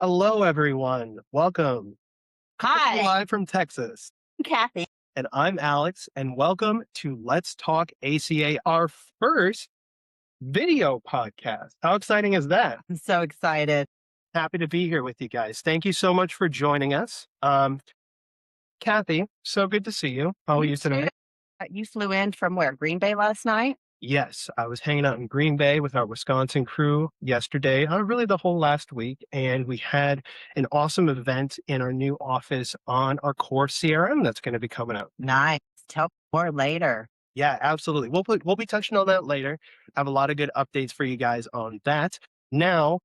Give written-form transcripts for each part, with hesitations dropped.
Hello, everyone. Welcome. Hi, Live from Texas. I'm Kathy. And I'm Alex, and welcome to Let's Talk ACA, our first video podcast. How exciting is that? I'm so excited. Happy to be here with you guys. Thank you so much for joining us. Kathy, so good to see you. How are you today? You flew in from where? Green Bay last night? Yes, I was hanging out in Green Bay with our Wisconsin crew yesterday, really the whole last week, and we had an awesome event in our new office on our core CRM that's going to be coming out. Nice. Tell me more later. Yeah, absolutely. We'll be touching on that later. I have a lot of good updates for you guys on that. Now,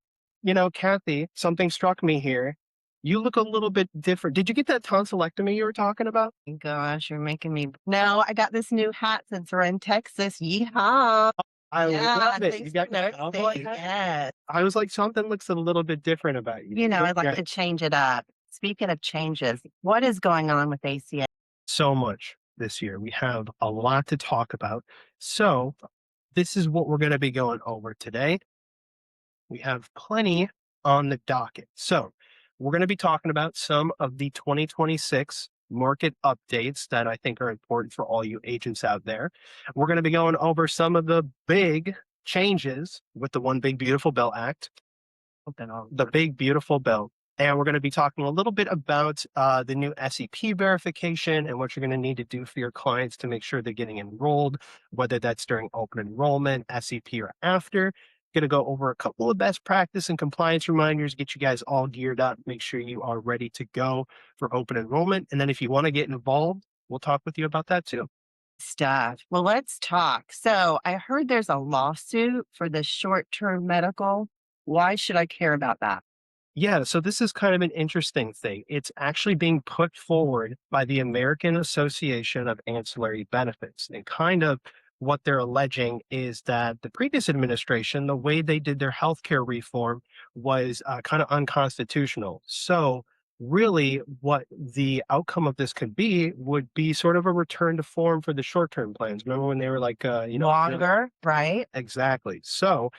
Kathy, something struck me here. You look a little bit different. Did you get that tonsillectomy you were talking about? Gosh, you're making me. No, I got this new hat since we're in Texas. Yeehaw. I love it. You Thanks got for your noticing. cowboy hat? Yes. I was like, something looks a little bit different about you. I'd like Yeah, to change it up. Speaking of changes, what is going on with ACA? so much this year. We have a lot to talk about. So this is what we're going to be going over today. We have plenty on the docket. So we're going to be talking about some of the 2026 market updates that I think are important for all you agents out there. We're going to be going over some of the big changes with the One Big Beautiful Bill Act, the Big Beautiful Bill. And we're going to be talking a little bit about the new SEP verification and what you're going to need to do for your clients to make sure they're getting enrolled, whether that's during open enrollment, SEP, or after. Going to go over a couple of best practice and compliance reminders, get you guys all geared up, make sure you are ready to go for open enrollment. And then if you want to get involved, we'll talk with you about that too. Stuff. Well, let's talk. So I heard there's a lawsuit for the short-term medical. Why should I care about that? Yeah, so this is kind of an interesting thing. It's actually being put forward by the American Association of Ancillary Benefits. And kind of what they're alleging is that the previous administration, the way they did their healthcare reform was kind of unconstitutional. So really what the outcome of this could be would be sort of a return to form for the short-term plans. Remember when they were like, Longer, right? Exactly. So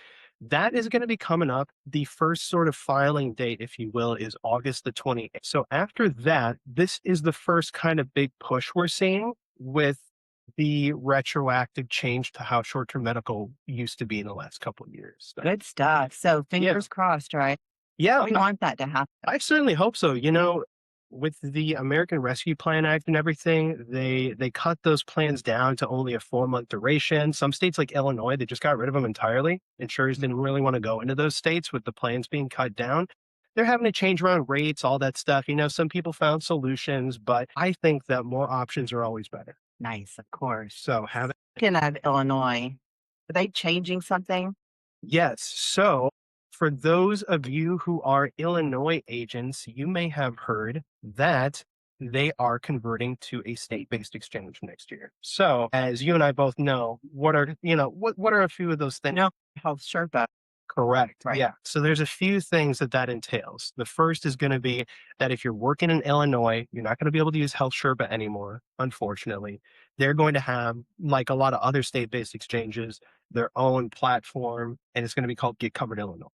that is going to be coming up. The first sort of filing date, if you will, is August the 28th. So after that, this is the first kind of big push we're seeing with the retroactive change to how short-term medical used to be in the last couple of years. So, Good stuff. So fingers crossed, right? yeah, We want that to happen. I certainly hope so. With the American Rescue Plan Act and everything, they cut those plans down to only a 4-month duration. Some states like Illinois, they just got rid of them entirely. Insurers didn't really want to go into those states with the plans being cut down. They're having to change around rates, all that stuff. Some people found solutions, but I think that more options are always better. Nice, of course. So have it. Speaking of Illinois, are they changing something? Yes. So for those of you who are Illinois agents, you may have heard that they are converting to a state-based exchange next year. So as you and I both know, what are a few of those things? Health Sherpa. Correct. Right. Yeah. So there's a few things that entails. The first is going to be that if you're working in Illinois, you're not going to be able to use Health Sherpa anymore, unfortunately. They're going to have, like a lot of other state-based exchanges, their own platform, and it's going to be called Get Covered Illinois.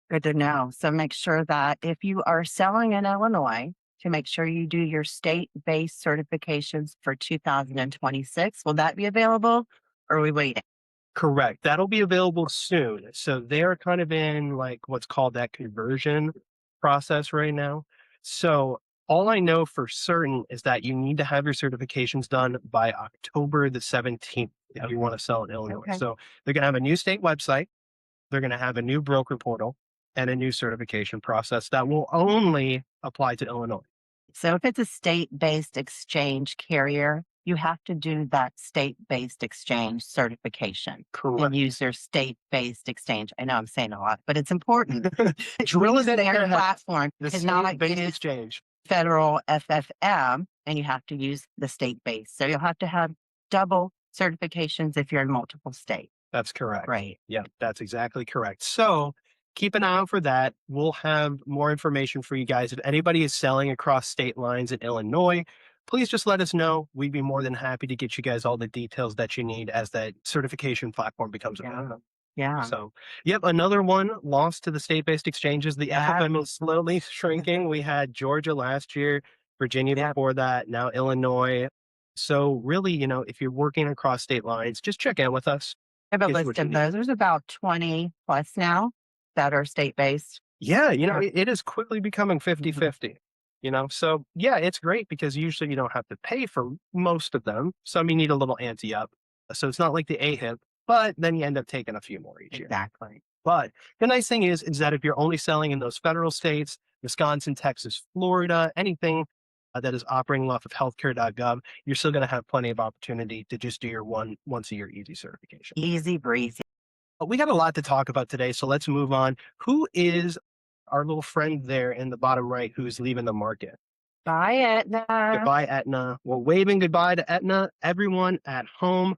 Good to know. So make sure that if you are selling in Illinois, to make sure you do your state-based certifications for 2026. Will that be available or are we waiting? Correct. That'll be available soon. So they're kind of in like what's called that conversion process right now. So all I know for certain is that you need to have your certifications done by October the 17th if you want to sell in Illinois. Okay. So they're going to have a new state website. They're going to have a new broker portal and a new certification process that will only apply to Illinois. So if it's a state-based exchange carrier, you have to do that state-based exchange certification Correct. and use their state-based exchange. I know I'm saying a lot, but it's important. Drill Use it in their there. platform. The It's not like state-based use exchange. federal FFM and you have to use the state-based. So you'll have to have double certifications if you're in multiple states. That's correct. Right. Yeah, that's exactly correct. So keep an eye out for that. We'll have more information for you guys. If anybody is selling across state lines in Illinois, please just let us know. We'd be more than happy to get you guys all the details that you need as that certification platform becomes available. Yeah. So, yep, another one lost to the state-based exchanges. The Yeah. FFM is slowly shrinking. We had Georgia last year, Virginia Yeah. before that, now Illinois. So really, if you're working across state lines, just check in with us. I have a Here's list what you of need. those. There's about 20 plus now that are state based. Yeah, Yeah. it is quickly becoming Mhm. 50-50. So yeah, it's great because usually you don't have to pay for most of them. Some you need a little ante up. So it's not like the AHIP, but then you end up taking a few more each year. Exactly. But the nice thing is that if you're only selling in those federal states, Wisconsin, Texas, Florida, anything that is operating off of healthcare.gov, you're still going to have plenty of opportunity to just do your once a year easy certification. Easy breezy. But we got a lot to talk about today, so let's move on. Who is our little friend there in the bottom right who's leaving the market? Buy it now. Goodbye, Aetna. We're waving goodbye to Aetna. Everyone at home,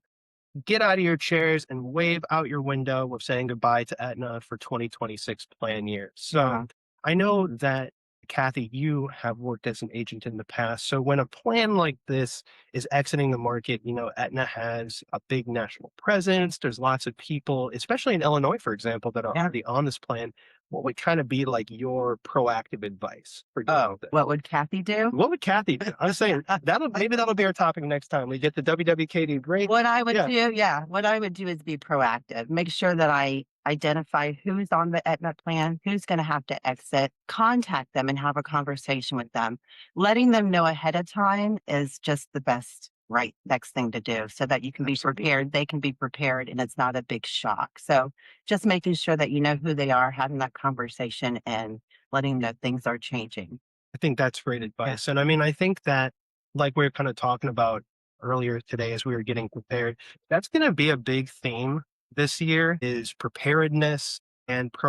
get out of your chairs and wave out your window with saying goodbye to Aetna for 2026 plan year. So Yeah. I know that, Kathi, you have worked as an agent in the past. So when a plan like this is exiting the market, Aetna has a big national presence. There's lots of people, especially in Illinois, for example, that are Yeah. already on this plan. What would kind of be like your proactive advice for dealing Oh, with it? what would Kathy do? What would Kathi do? I'm saying that'll be our topic next time. We get the WWKD break. What I would Yeah. do, yeah, what I would do is be proactive. Make sure that I identify who's on the Aetna plan, who's going to have to exit, contact them and have a conversation with them. Letting them know ahead of time is just the best right next thing to do so that you can be Absolutely. prepared, they can be prepared, and it's not a big shock. So just making sure that you know who they are, having that conversation and letting them know things are changing. I think that's great Yeah. advice. And I mean, I think that, like we were kind of talking about earlier today as we were getting prepared, that's going to be a big theme this year is preparedness and Yeah.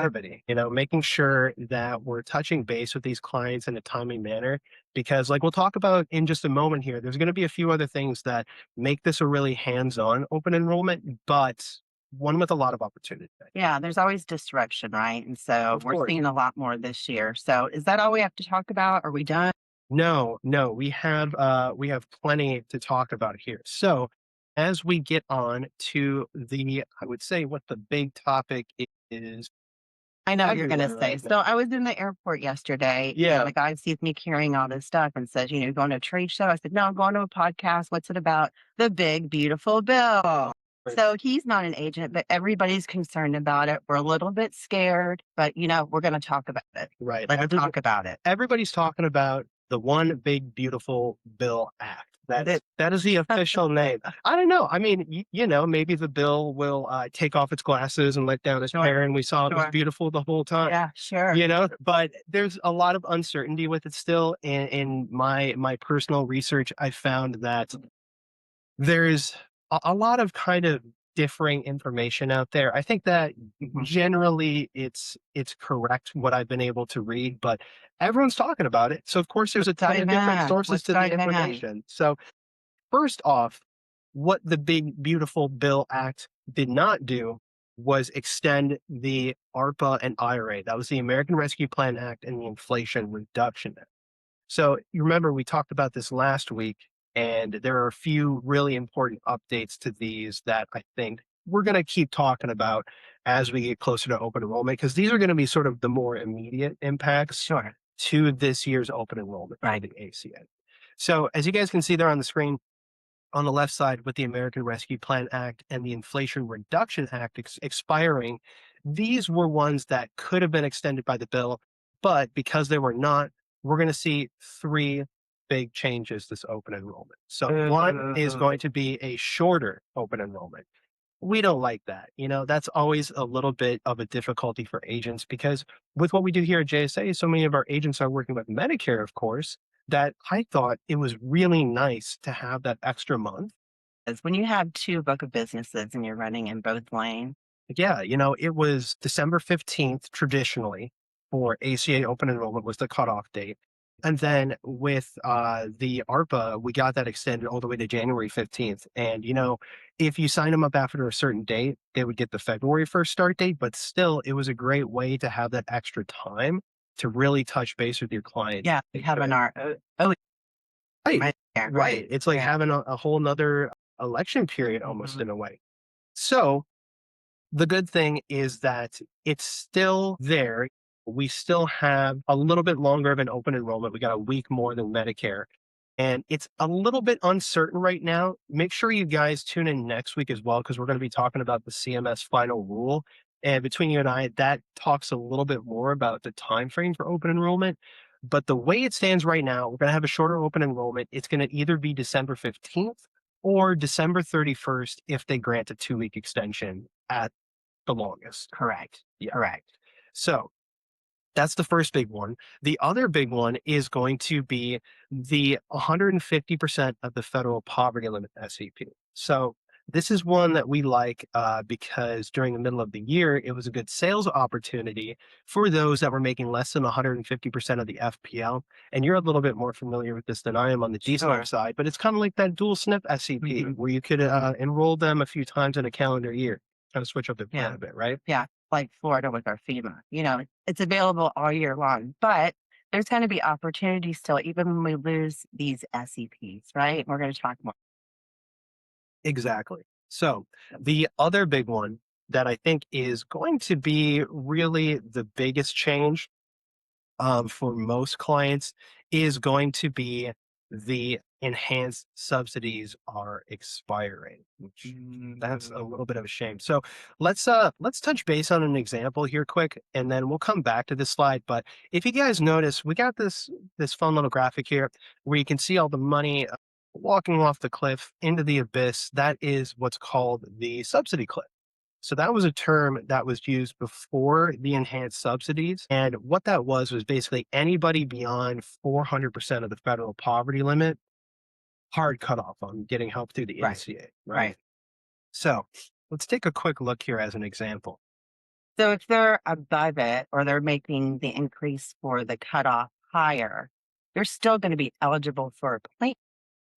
proactivity, making sure that we're touching base with these clients in a timely manner. Because, like we'll talk about in just a moment here, there's going to be a few other things that make this a really hands on open enrollment, but one with a lot of opportunity. Yeah, there's always disruption, right? And so Of we're course. seeing a lot more this year. So is that all we have to talk about? Are we done? No, no, we have plenty to talk about here. So, as we get on to I would say what the big topic is I know what you're going to everywhere say. right now. So I was in the airport yesterday Yeah, and the guy sees me carrying all this stuff and says, you're going to a trade show. I said, no, I'm going to a podcast. What's it about? The big, beautiful bill. right, So he's not an agent, but everybody's concerned about it. We're a little bit scared, but we're going to talk about it. right. Let's talk about it. Everybody's talking about the One Big Beautiful Bill Act. That- That is the official name. I don't know. I mean, maybe the bill will take off its glasses and let down its Sure, hair, and we saw it was sure. beautiful the whole time. Yeah, sure. But there's a lot of uncertainty with it still. In my personal research, I found that there's a lot of kind of differing information out there. I think that Mhm. generally it's correct what I've been able to read, but everyone's talking about it. So of course there's a ton of different sources What's to the going on? information. So first off, what the Big Beautiful Bill Act did not do was extend the ARPA and IRA. That was the American Rescue Plan Act and the Inflation Reduction Act. So you remember we talked about this last week, and there are a few really important updates to these that I think we're going to keep talking about as we get closer to open enrollment, because these are going to be sort of the more immediate impacts Sure. to this year's open enrollment for Right. the ACA. So as you guys can see there on the screen, on the left side with the American Rescue Plan Act and the Inflation Reduction Act expiring, these were ones that could have been extended by the bill, but because they were not, we're going to see three big changes this open enrollment. So one is going to be a shorter open enrollment. We don't like that. That's always a little bit of a difficulty for agents because with what we do here at JSA, so many of our agents are working with Medicare, of course, that I thought it was really nice to have that extra month. Is when you have two book of businesses and you're running in both lanes. Yeah, it was December 15th traditionally for ACA open enrollment was the cutoff date. And then with the ARPA, we got that extended all the way to January 15th. And, if you sign them up after a certain date, they would get the February 1st start date. But still, it was a great way to have that extra time to really touch base with your client. Yeah, we have an our Right, right there, right. It's like Yeah. having a whole nother election period almost Mhm. in a way. So The good thing is that it's still there. We still have a little bit longer of an open enrollment. We got a week more than Medicare. And it's a little bit uncertain right now. Make sure you guys tune in next week as well, because we're going to be talking about the CMS final rule. And between you and I, that talks a little bit more about the time frame for open enrollment. But the way it stands right now, we're going to have a shorter open enrollment. It's going to either be December 15th or December 31st if they grant a 2-week extension at the longest. Correct. Yeah. Correct. So that's the first big one. The other big one is going to be the 150% of the federal poverty limit SEP. So this is one that we like because during the middle of the year, it was a good sales opportunity for those that were making less than 150% of the FPL. And you're a little bit more familiar with this than I am on the DSNP Sure. side, but it's kind of like that dual SNP SEP where you could enroll them a few times in a calendar year, kind of switch up the plan Yeah. a bit, right? Yeah. Like Florida with our FEMA. It's available all year long, but there's going to be opportunities still, even when we lose these SEPs, right? We're going to talk more. Exactly. So the other big one that I think is going to be really the biggest change for most clients is going to be the enhanced subsidies are expiring, which that's a little bit of a shame. So let's touch base on an example here quick, and then we'll come back to this slide. But if you guys notice, we got this fun little graphic here where you can see all the money walking off the cliff into the abyss. That is what's called the subsidy cliff. So that was a term that was used before the enhanced subsidies. And what that was basically anybody beyond 400% of the federal poverty limit, hard cutoff on getting help through the Right. ACA, right? Right. So let's take a quick look here as an example. So if they're above it or they're making the increase for the cutoff higher, they're still going to be eligible for a plan.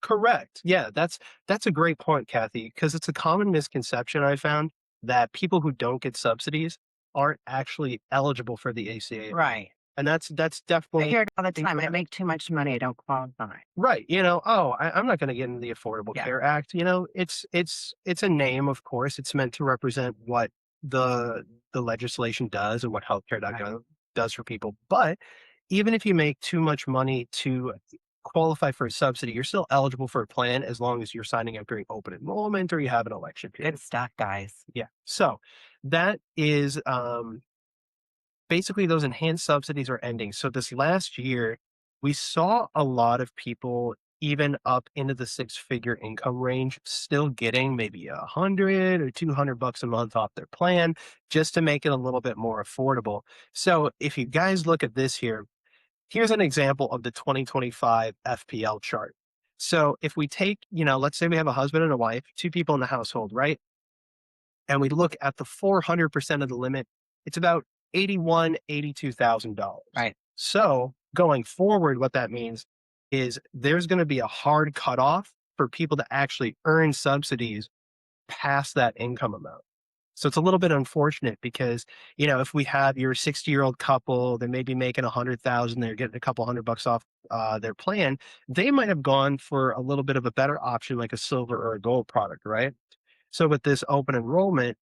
Correct. Yeah, that's a great point, Kathy, because it's a common misconception I found that people who don't get subsidies aren't actually eligible for the ACA. Right. And that's I definitely hear it all the time. I incorrect. make too much money. I don't qualify. Right. I'm not going to get into the Affordable Yeah. Care Act. It's a name, of course. It's meant to represent what the the legislation does and what healthcare.gov does for people. But even if you make too much money to qualify for a subsidy, you're still eligible for a plan as long as you're signing up during open enrollment or you have an election period. Good stuff, guys. Yeah. So that is basically those enhanced subsidies are ending. So this last year, we saw a lot of people even up into the six-figure income range still getting maybe 100 or $200 a month off their plan just to make it a little bit more affordable. So if you guys look at this here, here's an example of the 2025 FPL chart. So if we take, let's say we have a husband and a wife, two people in the household, right? And we look at the 400% of the limit, it's about $82,000. Right. So going forward, what that means is there's going to be a hard cutoff for people to actually earn subsidies past that income amount. So it's a little bit unfortunate because, if we have your 60-year-old couple, they may be making 100,000, they're getting a couple $100 off their plan. They might have gone for a little bit of a better option, like a silver or a gold product, right? So with this open enrollment,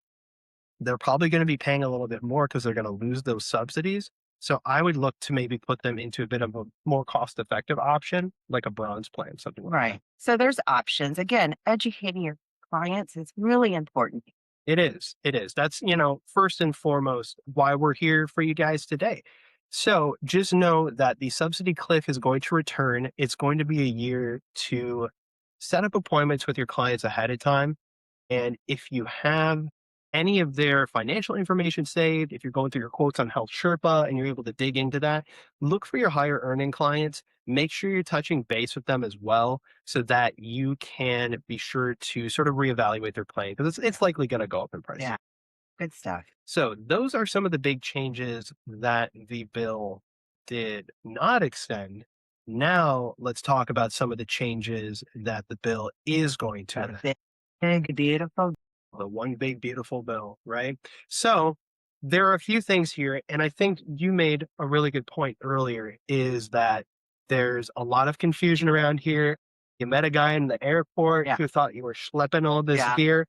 they're probably going to be paying a little bit more because they're going to lose those subsidies. So I would look to maybe put them into a bit of a more cost-effective option, like a bronze plan, something like that. Right. So there's options. Again, educating your clients is really important. It is. It is. That's, first and foremost why we're here for you guys today. So just know that the subsidy cliff is going to return. It's going to be a year to set up appointments with your clients ahead of time. And if you have any of their financial information saved, if you're going through your quotes on Health Sherpa and you're able to dig into that, look for your higher earning clients. Make sure you're touching base with them as well so that you can be sure to sort of reevaluate their plan because it's likely going to go up in price. Yeah. Good stuff. So those are some of the big changes that the bill did not extend. Now let's talk about some of the changes that the bill is going to enact. Big, beautiful. The one big beautiful bill, right? So there are a few things here, and I think you made a really good point earlier, is that there's a lot of confusion around here. You met a guy in the airport Yeah. who thought you were schlepping all this Yeah. gear,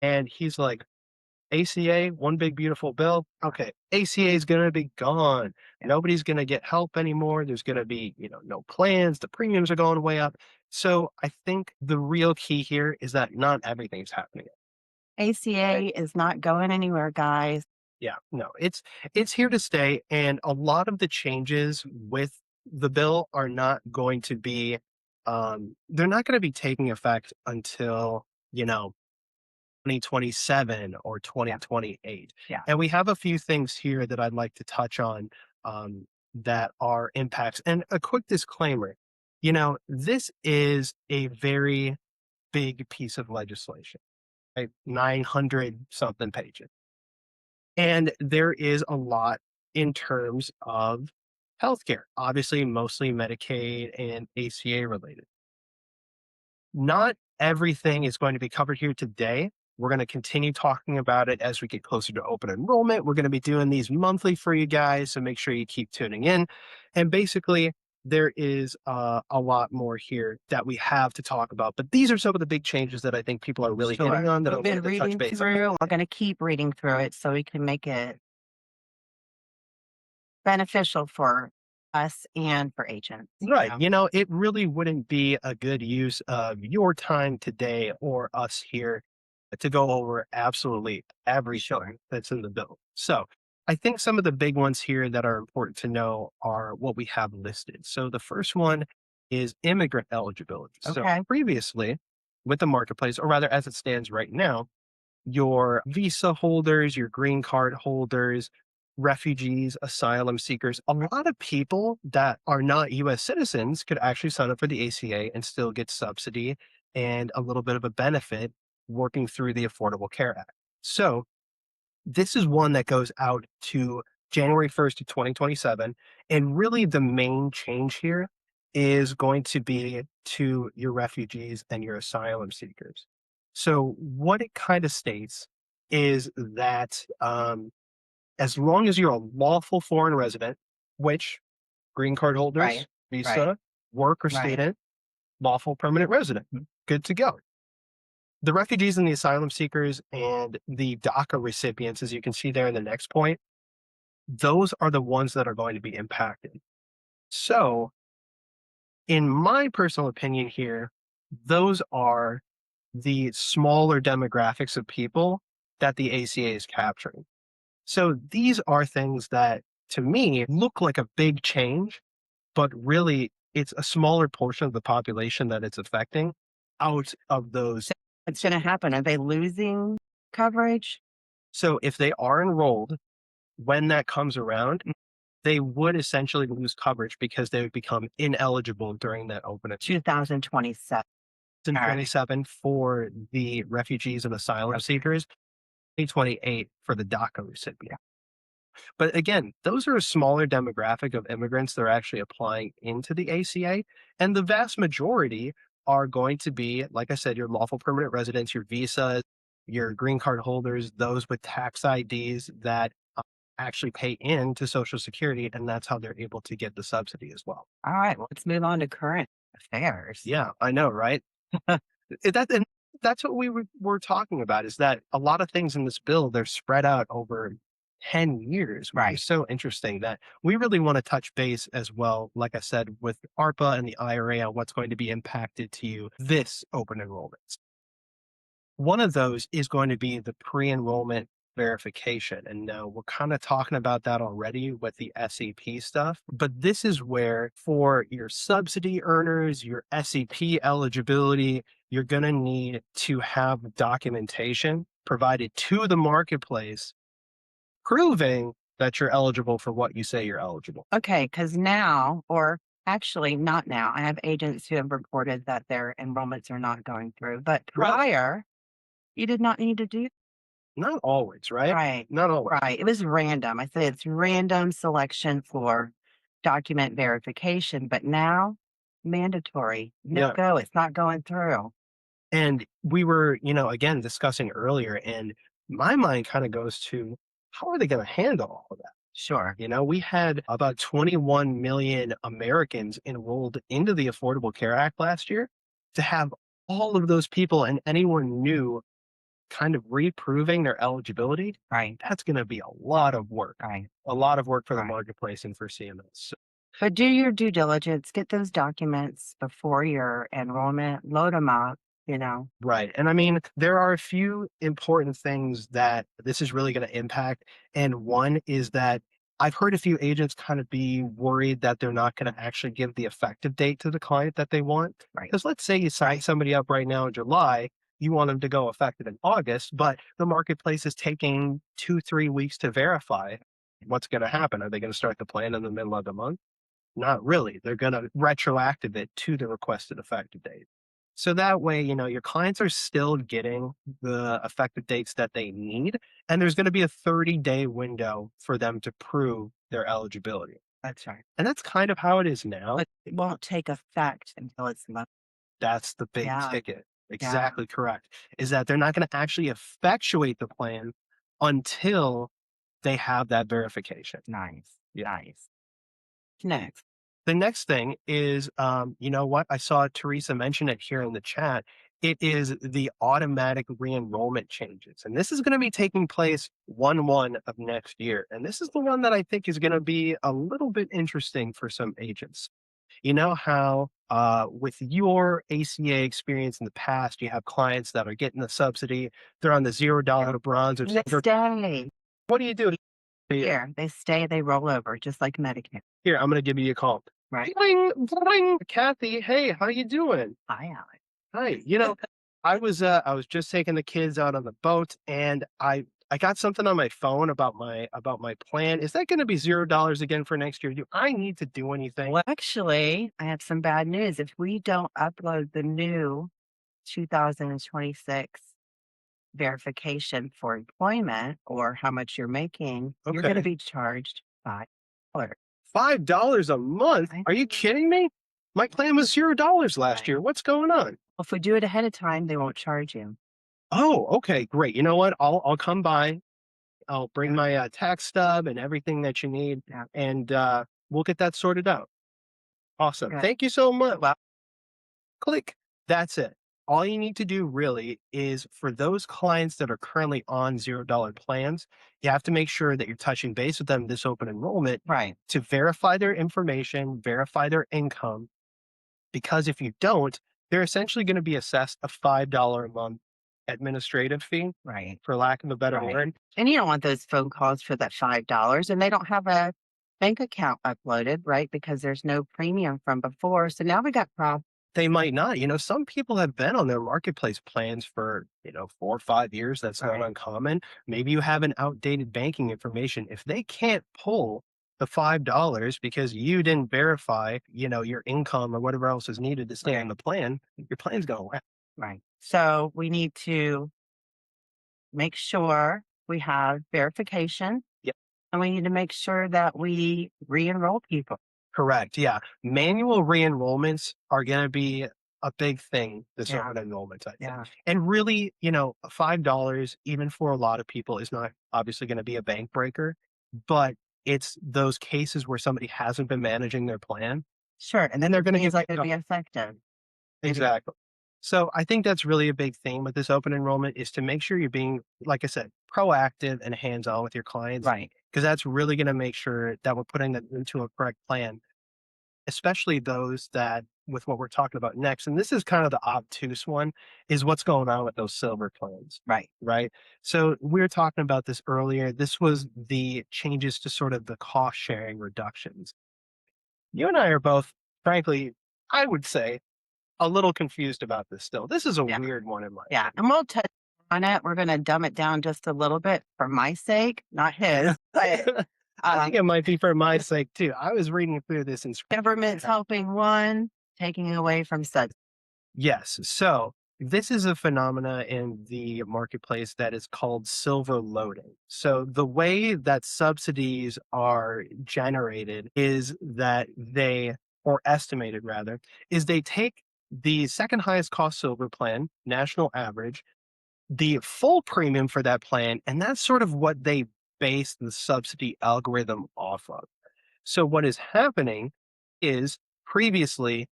and he's like, ACA, one big beautiful bill. Okay, ACA is going to be gone. Yeah. Nobody's going to get help anymore. There's going to be, no plans. The premiums are going way up. So I think the real key here is that not everything's happening. ACA is not going anywhere, guys. Yeah, no, it's here to stay, and a lot of the changes with the bill are not going to be, they're not going to be taking effect until 2027 or Yeah. 2028. Yeah. And we have a few things here that I'd like to touch on, that are impacts. And a quick disclaimer, this is a very big piece of legislation, right? 900 something pages. And there is a lot in terms of healthcare, obviously, mostly Medicaid and ACA related. Not everything is going to be covered here today. We're going to continue talking about it as we get closer to open enrollment. We're going to be doing these monthly for you guys, so make sure you keep tuning in. And basically, there is a lot more here that we have to talk about. But these are some of the big changes that I think people are really hitting Sure. on that I We've been wanted to touch reading base on. through. We're going to keep reading through it so we can make it beneficial for us and for agents. Right. It really wouldn't be a good use of your time today or us here to go over absolutely everything Sure. that's in the bill. So I think some of the big ones here that are important to know are what we have listed. So the first one is immigrant eligibility. So Okay. previously with the marketplace, or rather as it stands right now, your visa holders, your green card holders, refugees, asylum seekers, a lot of people that are not US citizens could actually sign up for the ACA and still get subsidy and a little bit of a benefit working through the Affordable Care Act. So this is one that goes out to January 1st of 2027. And really the main change here is going to be to your refugees and your asylum seekers. So what it kind of states is that, as long as you're a lawful foreign resident, which green card holders, Right. Right. visa, work or Right. student, lawful permanent resident, good to go. The refugees and the asylum seekers and the DACA recipients, as you can see there in the next point, those are the ones that are going to be impacted. So, in my personal opinion here, those are the smaller demographics of people that the ACA is capturing. So, these are things that to me look like a big change, but really it's a smaller portion of the population that it's affecting out of those. What's going to happen? Are they losing coverage? So, if they are enrolled, when that comes around, they would essentially lose coverage because they would become ineligible during that open 2027. All right. 2027 for the refugees and asylum seekers, 2028 for the DACA recipient. But again, those are a smaller demographic of immigrants that are actually applying into the ACA. And the vast majority are going to be, like I said, your lawful permanent residents, your visas, your green card holders, those with tax IDs that actually pay into Social Security. And that's how they're able to get the subsidy as well. All right. Well, let's move on to current affairs. Yeah, I know, right? And that's what we were talking about, is that a lot of things in this bill, they're spread out over 10 years, which Right. is so interesting that we really want to touch base as well, like I said, with ARPA and the IRA on what's going to be impacted to you this open enrollment. One of those is going to be the pre-enrollment verification. And now we're kind of talking about that already with the SEP stuff, but this is where for your subsidy earners, your SEP eligibility, you're going to need to have documentation provided to the marketplace proving that you're eligible for what you say you're eligible. Okay. Because now, or actually not now, I have agents who have reported that their enrollments are not going through. But Right. prior, you did not need to do Not always, right? right. Not always. Right. It was random. I said it's random selection for document verification, but now mandatory. No Yeah. go. It's not going through. And we were, again, discussing earlier, and my mind kind of goes to how are they going to handle all of that? Sure. We had about 21 million Americans enrolled into the Affordable Care Act last year. To have all of those people and anyone new kind of reproving their eligibility, Right. that's going to be Right. a lot of work for the Right. marketplace and for CMS. But do your due diligence, get those documents before your enrollment, load them up, you know. Right. And I mean, there are a few important things that this is really going to impact. And one is that I've heard a few agents kind of be worried that they're not going to actually give the effective date to the client that they want. Right. Because let's say you sign somebody up right now in July, you want them to go effective in August, but the marketplace is taking 2, 3 weeks to verify what's going to happen. Are they going to start the plan in the middle of the month? Not really. They're going to retroactive it to the requested effective date. So that way, your clients are still getting the effective dates that they need. And there's going to be a 30-day window for them to prove their eligibility. That's right. And that's kind of how it is now. But it won't take effect until it's That's the big yeah. ticket. Yeah. Exactly correct. Is that they're not going to actually effectuate the plan until they have that verification. Nice. Yeah. Nice. Next. The next thing is, you know what? I saw Teresa mention it here in the chat. It is the automatic re-enrollment changes. And this is going to be taking place 1/1 of next year. And this is the one that I think is going to be a little bit interesting for some agents. You know how with your ACA experience in the past, you have clients that are getting the subsidy, they're on the $0 bronze or They silver. stay What do you do? here. They stay, they roll over, just like Medicare. Here, I'm going to give you a call. Right. Bling, bling. Kathy, hey, how you doing? Hi, Alex. Hi. I was just taking the kids out on the boat and I got something on my phone about my plan. Is that going to be $0 again for next year? Do I need to do anything? Well, actually, I have some bad news. If we don't upload the new 2026 verification for employment or how much you're making, you're going to Okay. be charged $5. $5 a month? I Are you know. kidding me? My plan was $0 last year. What's going on? If we do it ahead of time, they won't charge you. Oh, okay, great. You know what? I'll come by. I'll bring Yeah. my tax stub and everything that you need, Yeah. and we'll get that sorted out. Awesome. Good. Thank you so much. Well, Click. That's it. All you need to do really is for those clients that are currently on $0 plans, you have to make sure that you're touching base with them this open enrollment right. to verify their information, verify their income, because if you don't, they're essentially going to be assessed a $5 a month administrative fee, Right. for lack of a better Right. word. And you don't want those phone calls for that $5 and they don't have a bank account uploaded, right? Because there's no premium from before. So now we got problems. They might not. Some people have been on their marketplace plans for, 4 or 5 years. That's not Right. uncommon. Maybe you have an outdated banking information. If they can't pull the $5 because you didn't verify, your income or whatever else is needed to stay on Right. the plan, your plan's going to. Right. So we need to make sure we have verification. Yep. And we need to make sure that we re-enroll people. Correct. Yeah. Manual re-enrollments are going to be a big thing this Yeah. open enrollment, I think. Yeah. And really, $5, even for a lot of people, is not obviously going to be a bank breaker, but it's those cases where somebody hasn't been managing their plan. Sure. And then they're going to things get like kicked to be off. effective. Maybe- Exactly. So I think that's really a big theme with this open enrollment is to make sure you're being, like I said, proactive and hands-on with your clients, Right. because that's really going to make sure that we're putting them into a correct plan, especially those that with what we're talking about next. And this is kind of the obtuse one, is what's going on with those silver plans, Right. right? So we were talking about this earlier. This was the changes to sort of the cost sharing reductions. You and I are both, frankly, I would say, a little confused about this still. This is a Yeah. weird one in my Yeah. And we'll touch on it. We're going to dumb it down just a little bit for my sake, not his. But I think it might be for my sake too. I was reading through this and government's helping one, taking away from such. yes. So this is a phenomena in the marketplace that is called silver loading. So the way that subsidies are generated is that or estimated rather, is they take the second highest cost silver plan, national average, the full premium for that plan, and that's sort of what they base the subsidy algorithm off of. So what is happening is previously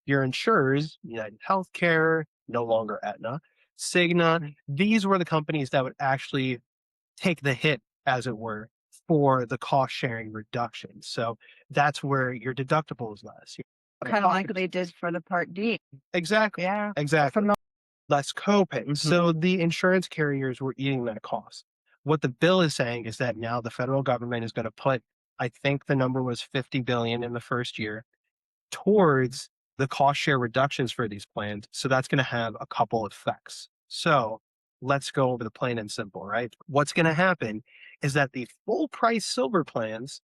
your insurers, United Healthcare, no longer Aetna, Cigna. Mhm. These were the companies that would actually take the hit, as it were, for the cost sharing reduction. So that's where your deductible is less. Kind of like they did for the Part D. Exactly. Yeah. Exactly. Less copay. Mhm. So the insurance carriers were eating that cost. What the bill is saying is that now the federal government is going to put, I think the number was 50 billion in the first year, towards the cost share reductions for these plans. So that's going to have a couple effects. So let's go over the plain and simple, right? What's going to happen is that the full price silver plans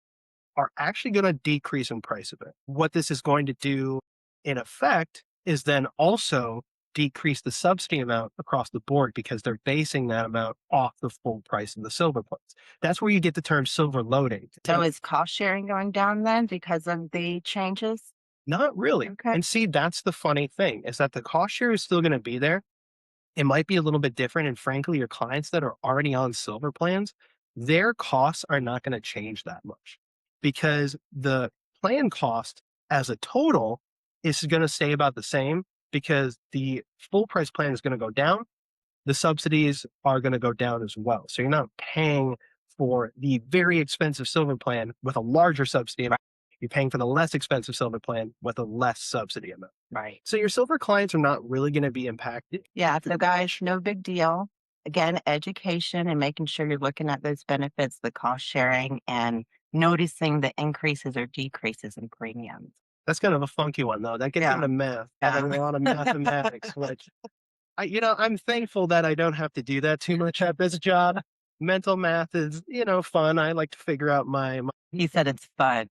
are actually going to decrease in price a bit. What this is going to do in effect is then also decrease the subsidy amount across the board because they're basing that amount off the full price of the silver plans. That's where you get the term silver loading. So is cost sharing going down then because of the changes? Not really. Okay. And see, that's the funny thing is that the cost share is still going to be there. It might be a little bit different. And frankly, your clients that are already on silver plans, their costs are not going to change that much because the plan cost as a total is going to stay about the same because the full price plan is going to go down. The subsidies are going to go down as well. So you're not paying for the very expensive silver plan with a larger subsidy amount. You're paying for the less expensive silver plan with a less subsidy amount. Right. So your silver clients are not really going to be impacted. Yeah. So, guys, no big deal. Again, education and making sure you're looking at those benefits, the cost sharing, and noticing the increases or decreases in premiums. That's kind of a funky one though. That gets Yeah. into math Yeah. and a lot of mathematics, which I'm thankful that I don't have to do that too much at this job. Mental math is, fun. I like to figure out my He said it's fun.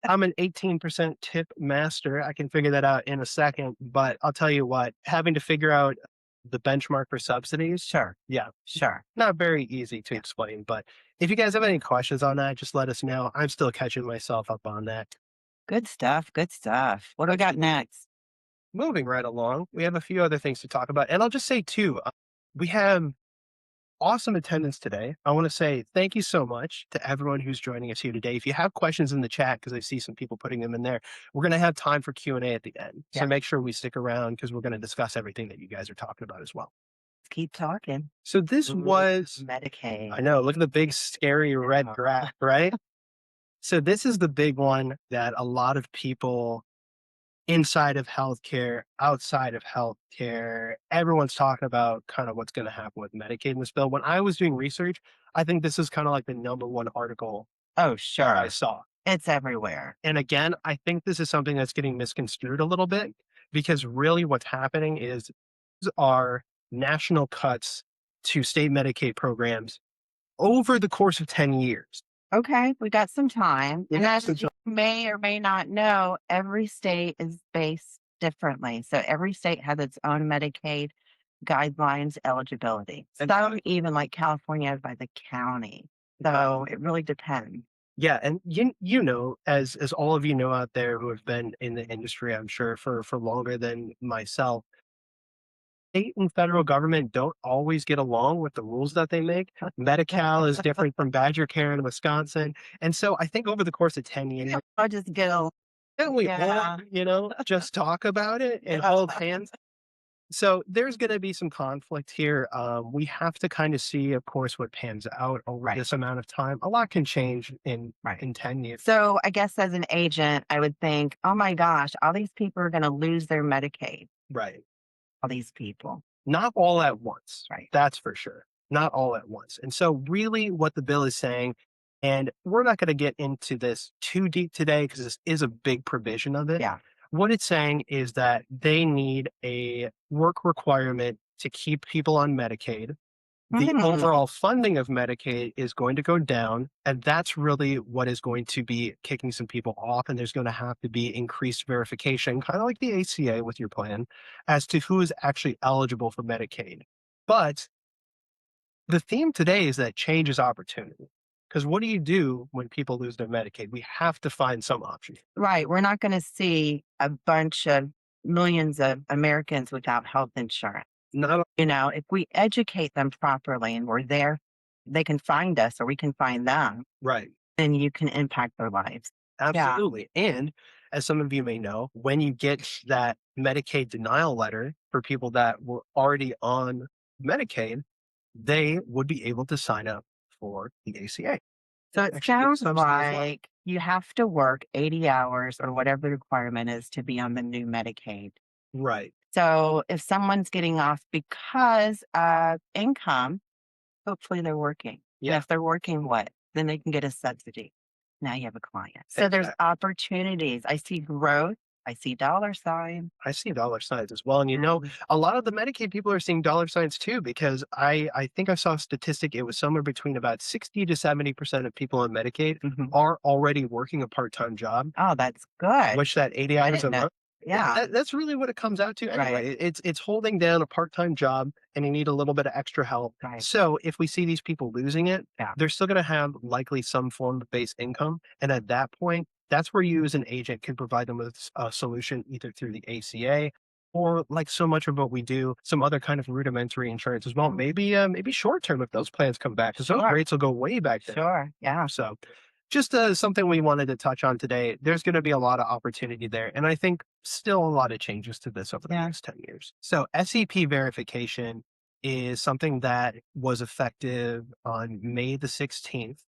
I'm an 18% tip master. I can figure that out in a second, but I'll tell you what, having to figure out the benchmark for subsidies, Sure. yeah, Sure. not very easy to explain. But if you guys have any questions on that, just let us know. I'm still catching myself up on that. Good stuff. Good stuff. What do we got next? Moving right along, we have a few other things to talk about. And I'll just say, too, we have awesome attendance today. I want to say thank you so much to everyone who's joining us here today. If you have questions in the chat, because I see some people putting them in there, we're going to have time for Q&A at the end. So Yeah. make sure we stick around because we're going to discuss everything that you guys are talking about as well. Let's keep talking. So this was, Medicaid. I know, look at the big scary red graph, right? So this is the big one that a lot of people inside of healthcare, outside of healthcare, everyone's talking about kind of what's going to happen with Medicaid in this bill. When I was doing research, I think this is kind of like the number one article Oh, that sure. I saw. It's everywhere. And again, I think this is something that's getting misconstrued a little bit because really what's happening is these are national cuts to state Medicaid programs over the course of 10 years. Okay, we got some time. We And got as some you may or may not know, every state is based differently. So every state has its own Medicaid guidelines, eligibility. And- Some even like California is by the county. So it really depends. Yeah, and as all of you know out there who have been in the industry, I'm sure for longer than myself, state and federal government don't always get along with the rules that they make. Medi-Cal is different from Badger Care in Wisconsin, and so I think over the course of 10 years, I'll just get a then we Yeah. all, just talk about it and hold hands. So there's going to be some conflict here. We have to kind of see, of course, what pans out over Right. this amount of time. A lot can change in Right. in 10 years. So I guess as an agent, I would think, oh my gosh, all these people are going to lose their Medicaid. Right. All these people. Not all at once. Right. That's for sure. Not all at once. And so really what the bill is saying, and we're not going to get into this too deep today because this is a big provision of it. Yeah. What it's saying is that they need a work requirement to keep people on Medicaid. The Mhm. overall funding of Medicaid is going to go down, and that's really what is going to be kicking some people off. And there's going to have to be increased verification, kind of like the ACA with your plan, as to who is actually eligible for Medicaid. But the theme today is that change is opportunity. Because what do you do when people lose their Medicaid? We have to find some option. Right. We're not going to see a bunch of millions of Americans without health insurance. Not If we educate them properly and we're there, they can find us or we can find them, right. then you can impact their lives. Absolutely. And as some of you may know, when you get that Medicaid denial letter for people that were already on Medicaid, they would be able to sign up for the ACA. So it Actually get sounds subsidy as well. like you have to work 80 hours or whatever the requirement is to be on the new Medicaid. Right. So if someone's getting off because of income, hopefully they're working. And Yeah. if they're working, what? Then they can get a subsidy. Now you have a client. So there's Exactly. opportunities. I see growth. I see dollar sign. I see dollar signs as well. And Mhm. a lot of the Medicaid people are seeing dollar signs too, because I think I saw a statistic. It was somewhere between about 60 to 70% of people on Medicaid Mhm. are already working a part-time job, Oh, that's good. which that 80 I hours a didn't know. month. Yeah, Yeah. that's really what it comes out to Right. anyway. It's holding down a part-time job and you need a little bit of extra help. Right. So if we see these people losing it, Yeah. they're still going to have likely some form of base income. And at that point, that's where you as an agent can provide them with a solution either through the ACA or like so much of what we do, some other kind of rudimentary insurance as well. Maybe short term if those plans come back, because those Sure. rates will go way back down. Sure. Yeah. So just something we wanted to touch on today. There's going to be a lot of opportunity there. And I think still a lot of changes to this over the Yeah. next 10 years. So SEP verification is something that was effective on May the 16th.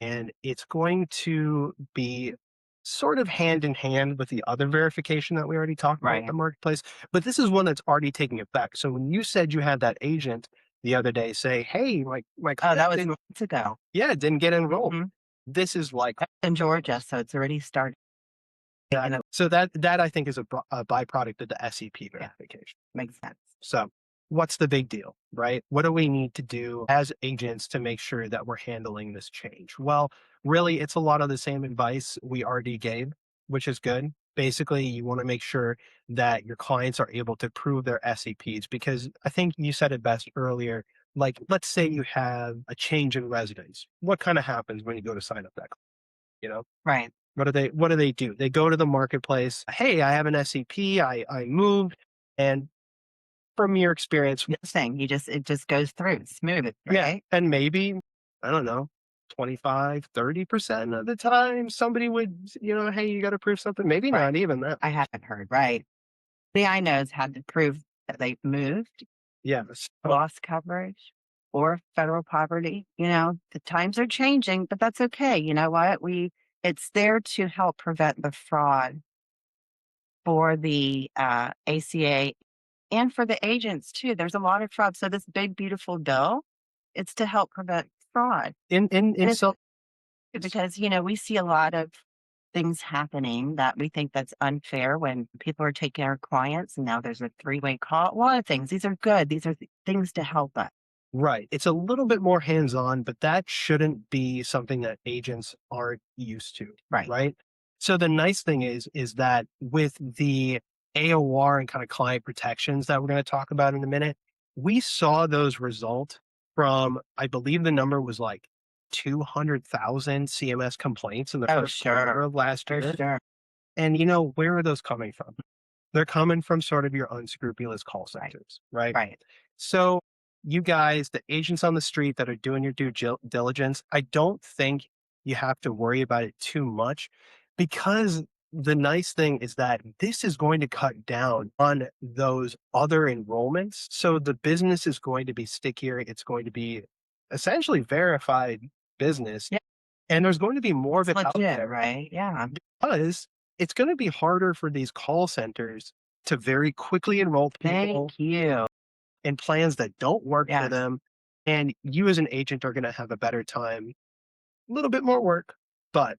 And it's going to be sort of hand in hand with the other verification that we already talked about with Right. the marketplace. But this is one that's already taking effect. So when you said you had that agent the other day say, hey, my Oh, that client was didn't, months ago. yeah, didn't get enrolled. Mhm. This is like That's in Georgia, so it's already started. that. You know, So that I think is a byproduct of the SEP yeah, verification. makes sense. So what's the big deal, right? What do we need to do as agents to make sure that we're handling this change? Well, really, it's a lot of the same advice we already gave, which is good. Basically, you want to make sure that your clients are able to prove their SEPs because I think you said it best earlier. Like, let's say you have a change in residence. What kind of happens when you go to sign up that, you know? Right. What do they do? They go to the marketplace. Hey, I have an SEP. I moved. And from your experience, Nothing. It just goes through smooth, yeah, right? and maybe, I don't know, 25, 30% of the time somebody would, "Hey, you gotta prove something." Maybe Right. not even that. I haven't heard. Right. The I knows had to prove that they moved, Yes. lost coverage, or federal poverty. The times are changing, but that's okay. You know what? It's there to help prevent the fraud for the ACA and for the agents too. There's a lot of fraud. So this big beautiful bill, it's to help prevent fraud. In And it's some because, we see a lot of things happening that we think that's unfair when people are taking our clients and now there's a three-way call. A lot of things. These are good. These are things to help us. right, it's a little bit more hands-on, but that shouldn't be something that agents aren't used to, Right. right? So the nice thing is that with the AOR and kind of client protections that we're gonna talk about in a minute, we saw those result from, I believe the number was like 200,000 CMS complaints in the Oh, first quarter sure. of last For year. sure. And where are those coming from? They're coming from sort of your unscrupulous call Right. centers, right? Right. So, you guys, the agents on the street that are doing your diligence, I don't think you have to worry about it too much because the nice thing is that this is going to cut down on those other enrollments. So the business is going to be stickier. It's going to be essentially verified business. Yeah. And there's going to be more of It's it out legit, there right? Yeah. because it's going to be harder for these call centers to very quickly enroll people Thank you. in plans that don't work for Yes. them. And you as an agent are going to have a better time, a little bit more work, but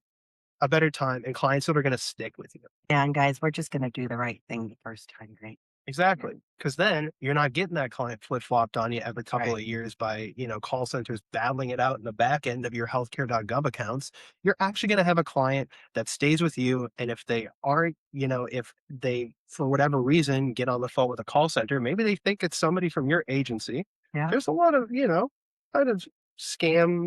a better time and clients that are going to stick with you. And guys, we're just going to do the right thing the first time, right? Exactly. Because then you're not getting that client flip flopped on you every couple Right. of years by, call centers battling it out in the back end of your healthcare.gov accounts. You're actually going to have a client that stays with you. And if they aren't, if they, for whatever reason, get on the phone with a call center, maybe they think it's somebody from your agency. Yeah. There's a lot of, kind of scam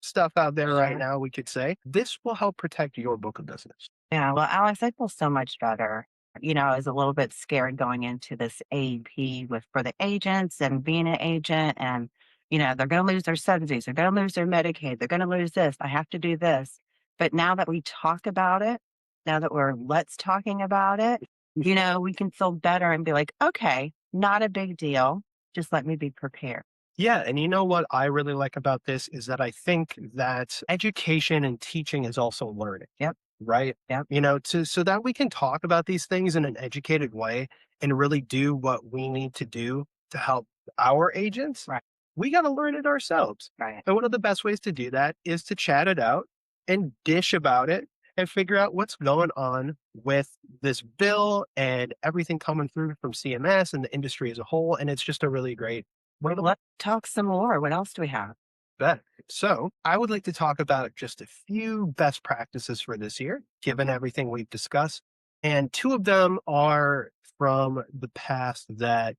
stuff out there right Sure. now, we could say. This will help protect your book of business. Yeah. Well, Alex, I feel so much better. I was a little bit scared going into this AEP for the agents and being an agent and, they're going to lose their subsidies. They're going to lose their Medicaid. They're going to lose this. I have to do this. But now that we talk about it, now that let's talking about it, we can feel better and be like, okay, Not a big deal. Just let me be prepared. Yeah, and you know what I really like about this is that I think that education and teaching is also learning, Yep. right? Yep. So that we can talk about these things in an educated way and really do what we need to do to help our agents. Right. We got to learn it ourselves. Right. And one of the best ways to do that is to chat it out and dish about it and figure out what's going on with this bill and everything coming through from CMS and the industry as a whole. And it's just a really great way to Let's talk some more. What else do we have? bet. So, I would like to talk about just a few best practices for this year, given everything we've discussed. And two of them are from the past that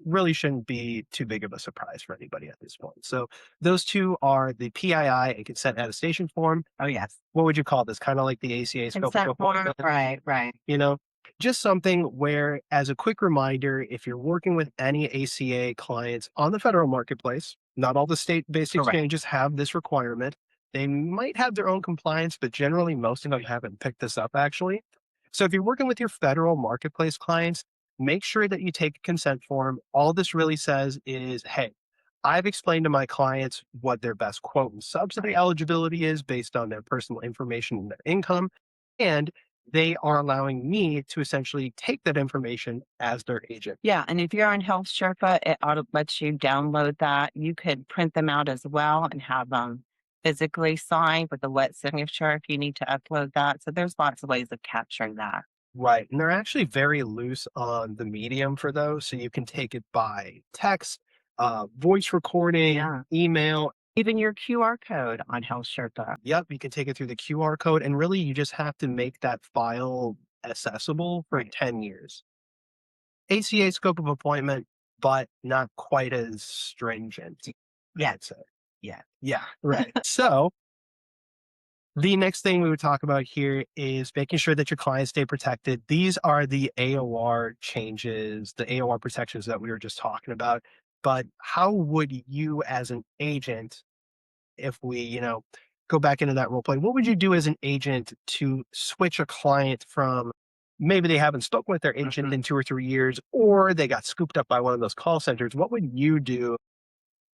really shouldn't be too big of a surprise for anybody at this point. So, those two are the PII, a consent attestation form. Oh, yes. What would you call this? Kind of like the ACA scope of Consent form. appointment, Right. Right. you know? Just something where, as a quick reminder, if you're working with any ACA clients on the federal marketplace, not all the state-based Correct. exchanges have this requirement. They might have their own compliance, but generally most of them haven't picked this up actually. So if you're working with your federal marketplace clients, make sure that you take a consent form. All this really says is, hey, I've explained to my clients what their best quote and subsidy eligibility is based on their personal information and their income. And they are allowing me to essentially take that information as their agent. Yeah. And if you're on Health Sherpa, it auto lets you download that. You could print them out as well and have them physically signed with a wet signature if you need to upload that. So there's lots of ways of capturing that. Right. And they're actually very loose on the medium for those. So you can take it by text, voice recording, Yeah. email. Even your QR code on Health Sherpa. Yep. You can take it through the QR code. And really, you just have to make that file accessible for 10 years. ACA scope of appointment, but not quite as stringent. Yeah. I'd say. Yeah. Yeah. Right. So the next thing we would talk about here is making sure that your clients stay protected. These are the AOR changes, the AOR protections that we were just talking about. But how would you, as an agent, if we, go back into that role play, what would you do as an agent to switch a client from maybe they haven't spoken with their agent in 2 or 3 years, or they got scooped up by one of those call centers? What would you do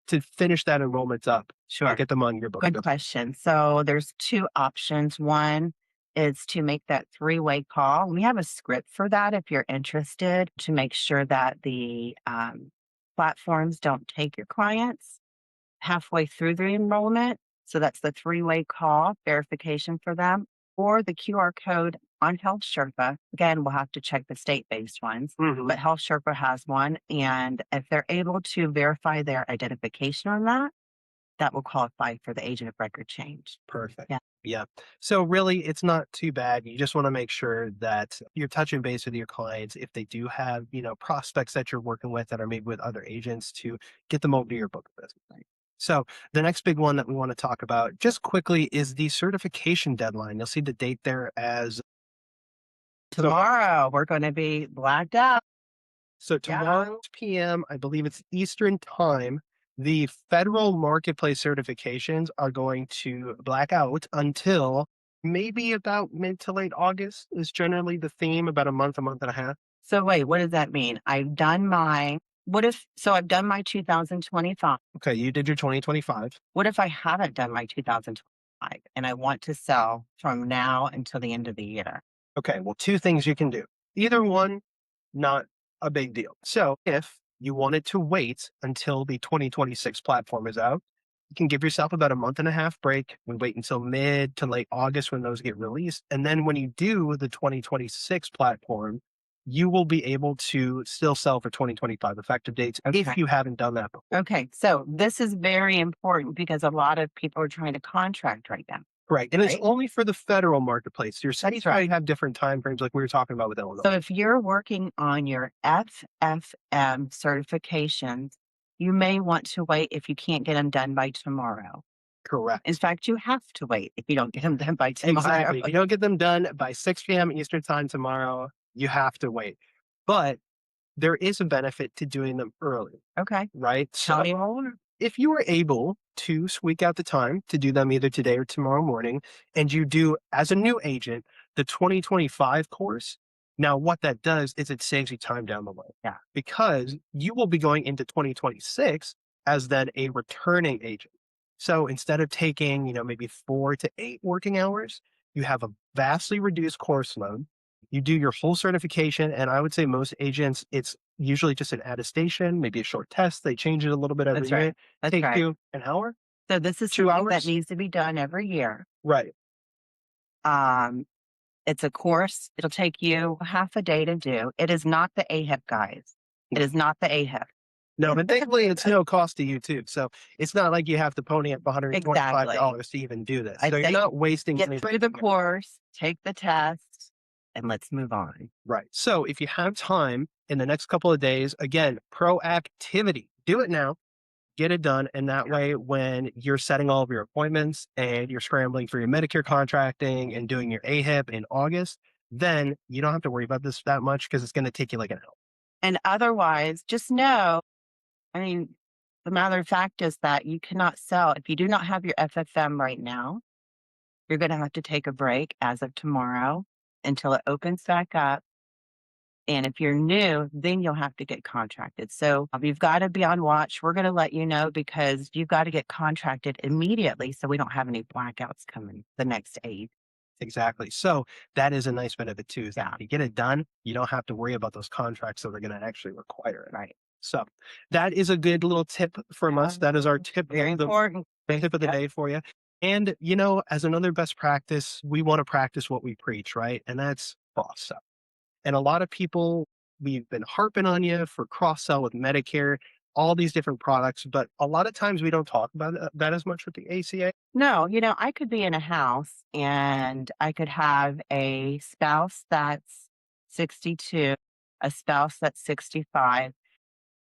to finish that enrollment up Sure. or get them on your book? Good question. So there's two options. One is to make that three-way call. We have a script for that if you're interested to make sure that the platforms don't take your clients halfway through the enrollment. So that's the three-way call verification for them, or the QR code on Health Sherpa. Again, we'll have to check the state-based ones, Mhm. but Health Sherpa has one. And if they're able to verify their identification on that, that will qualify for the agent of record change. Perfect. Yeah. Yeah. So really, it's not too bad. You just want to make sure that you're touching base with your clients. If they do have, prospects that you're working with that are maybe with other agents, to get them over to your book of business. Right. So the next big one that we want to talk about just quickly is the certification deadline. You'll see the date there as Tomorrow, we're going to be blacked out. so tomorrow p.m., I believe it's Eastern time. The federal marketplace certifications are going to black out until maybe about mid to late August is generally the theme, about a month and a half. So wait, what does that mean? I've done my, I've done my 2025. Okay, you did your 2025. What if I haven't done my 2025 and I want to sell from now until the end of the year? Okay, well, two things you can do. Either one, not a big deal. So if you wanted to wait until the 2026 platform is out, you can give yourself about a month and a half break. We wait until mid to late August when those get released. And then when you do the 2026 platform, you will be able to still sell for 2025 effective dates if Okay. you haven't done that before. Okay, so this is very important because a lot of people are trying to contract right now. Right. And it's Right. only for the federal marketplace. Your cities right. probably have different time frames like we were talking about with Illinois. So if you're working on your FFM certifications, you may want to wait if you can't get them done by tomorrow. Correct. In fact, you have to wait if you don't get them done by tomorrow. Exactly. If you don't get them done by 6 p.m. Eastern time tomorrow, you have to wait. But there is a benefit to doing them early, Okay. right? Tell So me more. if you are able to squeak out the time to do them either today or tomorrow morning, and you do, as a new agent, the 2025 course, Now, what that does is it saves you time down the line Yeah. because you will be going into 2026 as then a returning agent. So instead of taking, maybe 4 to 8 working hours, you have a vastly reduced course load. You do your whole certification. And I would say most agents, it's usually just an attestation, maybe a short test. They change it a little bit every That's right. year. That's Takes right. you an hour, So this is two something that hours. needs to be done every year. Right. Um, it's a course. It'll take you half a day to do. It is not the AHIP, guys. It is not the AHIP. No, and thankfully it's no cost to you too. So it's not like you have to pony up Exactly. $125 to even do this. I So you're say not wasting get money. through the course, take the test, and let's move on. Right. So if you have time in the next couple of days, again, proactivity, do it now, get it done. And that way, when you're setting all of your appointments and you're scrambling for your Medicare contracting and doing your AHIP in August, then you don't have to worry about this that much because it's going to take you like an hour. And otherwise, just know, I mean, the matter of fact is that you cannot sell if you do not have your FFM right now. You're going to have to take a break as of tomorrow until it opens back up. And if you're new, then you'll have to get contracted. So you've got to be on watch. We're going to let you know because you've got to get contracted immediately so we don't have any blackouts coming the next aid. Exactly. So that is a nice benefit too, is that Yeah. if you get it done, you don't have to worry about those contracts that are going to actually require it. Right. So that is a good little tip from us. That is our tip Very of the important. tip of the Yep. day for you. And as another best practice, we want to practice what we preach, right? And that's cross sell. And a lot of people, we've been harping on you for cross sell with Medicare, all these different products, but a lot of times we don't talk about that as much with the ACA. No, I could be in a house and I could have a spouse that's 62, a spouse that's 65,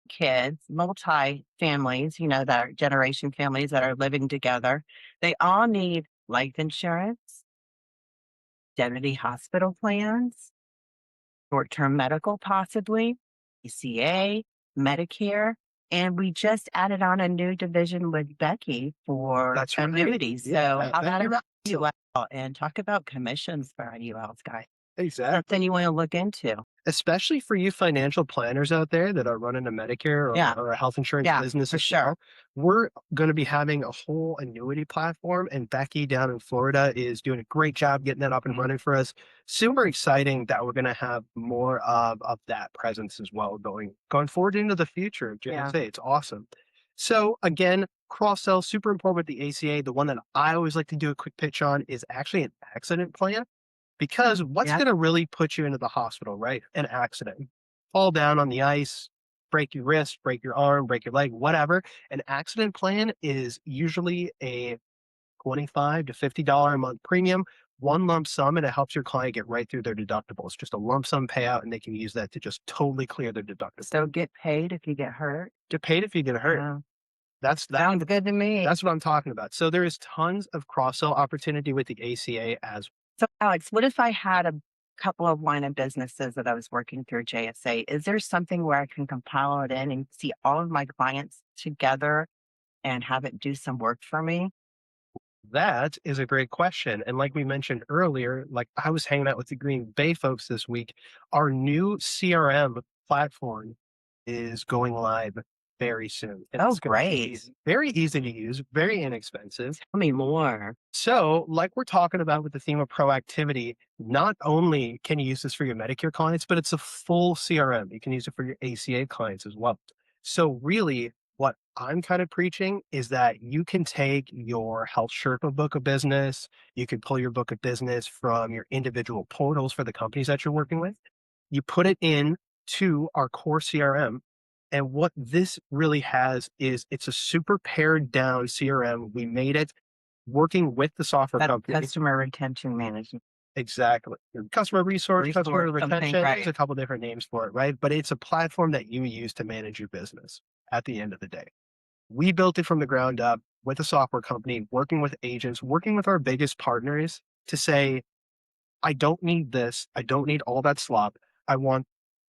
kids, multi families, that are generation families that are living together. They all need life insurance, indemnity hospital plans, short term medical, possibly, ACA, Medicare. And we just added on a new division with Becky for That's right. annuities. Yeah, So, how thank about you. a IUL? And talk about commissions for IULs, guys. Exactly. Something you want to look into. Especially for you financial planners out there that are running a Medicare Yeah. or a health insurance Yeah, business for as sure. well. We're going to be having a whole annuity platform, and Becky down in Florida is doing a great job getting that up and running for us. Super exciting that we're going to have more of that presence as well going forward into the future of Yeah. JSA. It's awesome. So again, cross sell super important with the ACA. The one that I always like to do a quick pitch on is actually an accident plan. Because what's Yeah. going to really put you into the hospital, right? An accident. Fall down on the ice, break your wrist, break your arm, break your leg, whatever. An accident plan is usually a $25 to $50 a month premium, one lump sum, and it helps your client get right through their deductible. It's just a lump sum payout, and they can use that to just totally clear their deductible. So get paid if you get hurt. Get paid if you get hurt. Yeah. That's Sounds good to me. That's what I'm talking about. So there is tons of cross sell opportunity with the ACA as So, Alex, what if I had a couple of line of businesses that I was working through JSA? Is there something where I can compile it in and see all of my clients together and have it do some work for me? That is a great question. And like we mentioned earlier, like I was hanging out with the Green Bay folks this week. Our new CRM platform is going live very soon. And Oh, it's gonna be great. very easy to use, very inexpensive. Tell me more. So, like we're talking about with the theme of proactivity, not only can you use this for your Medicare clients, but it's a full CRM. You can use it for your ACA clients as well. So, really, what I'm kind of preaching is that you can take your Health Sherpa book of business, you can pull your book of business from your individual portals for the companies that you're working with. You put it in to our core CRM. And what this really has is it's a super pared down CRM. We made it working with the software That's company. customer retention management. Exactly. Customer resource, customer Resource, something, retention, right. there's a couple different names for it, right? But it's a platform that you use to manage your business at the end of the day. We built it from the ground up with a software company, working with agents, working with our biggest partners to say, I don't need this. I don't need all that slop. I want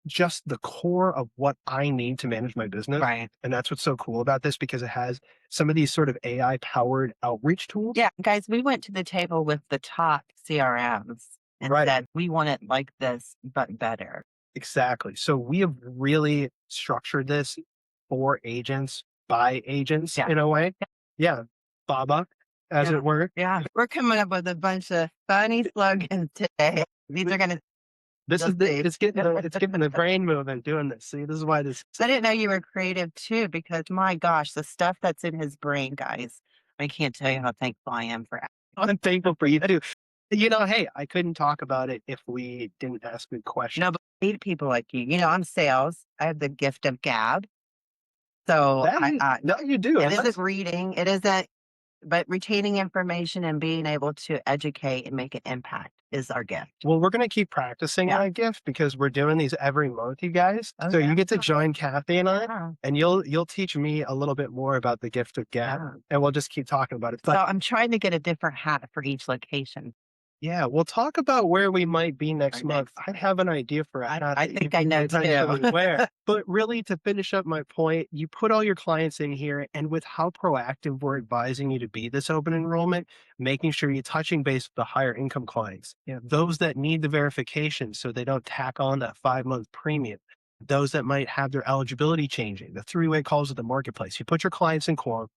just the core of what I need to manage my business. Right. And that's what's so cool about this because it has some of these sort of AI powered outreach tools. Yeah, guys, we went to the table with the top CRMs and Right. said, we want it like this, but better. Exactly. So we have really structured this for agents by agents Yeah. in a way. Yeah. Baba, as Yeah. it were. Yeah. We're coming up with a bunch of funny slogans today. These are going to This is just the, be. it's getting the brain moving doing this. See, this is why this I didn't know you were creative too, because my gosh, the stuff that's in his brain, guys. I can't tell you how thankful I am for. I'm thankful for you too. Hey, I couldn't talk about it if we didn't ask good questions. No, but I need people like you. I'm sales. I have the gift of gab. So No, you do. it isn't reading. It isn't, but retaining information and being able to educate and make an impact is our gift. Well, we're going to keep practicing Yeah. that gift because we're doing these every month, you guys. Oh, So yeah. you get to join Kathy and I, Yeah. and you'll teach me a little bit more about the gift of gab, Yeah. and we'll just keep talking about it. So But I'm trying to get a different hat for each location. yeah, we'll talk about where we might be next Or month. I have an idea for a hat. I that you think I can know too. potentially wear. But really, to finish up my point, you put all your clients in here, and with how proactive we're advising you to be this open enrollment, making sure you're touching base with the higher income clients, those that need the verification so they don't tack on that 5-month premium, those that might have their eligibility changing, the three-way calls with the marketplace. You put your clients in quorum,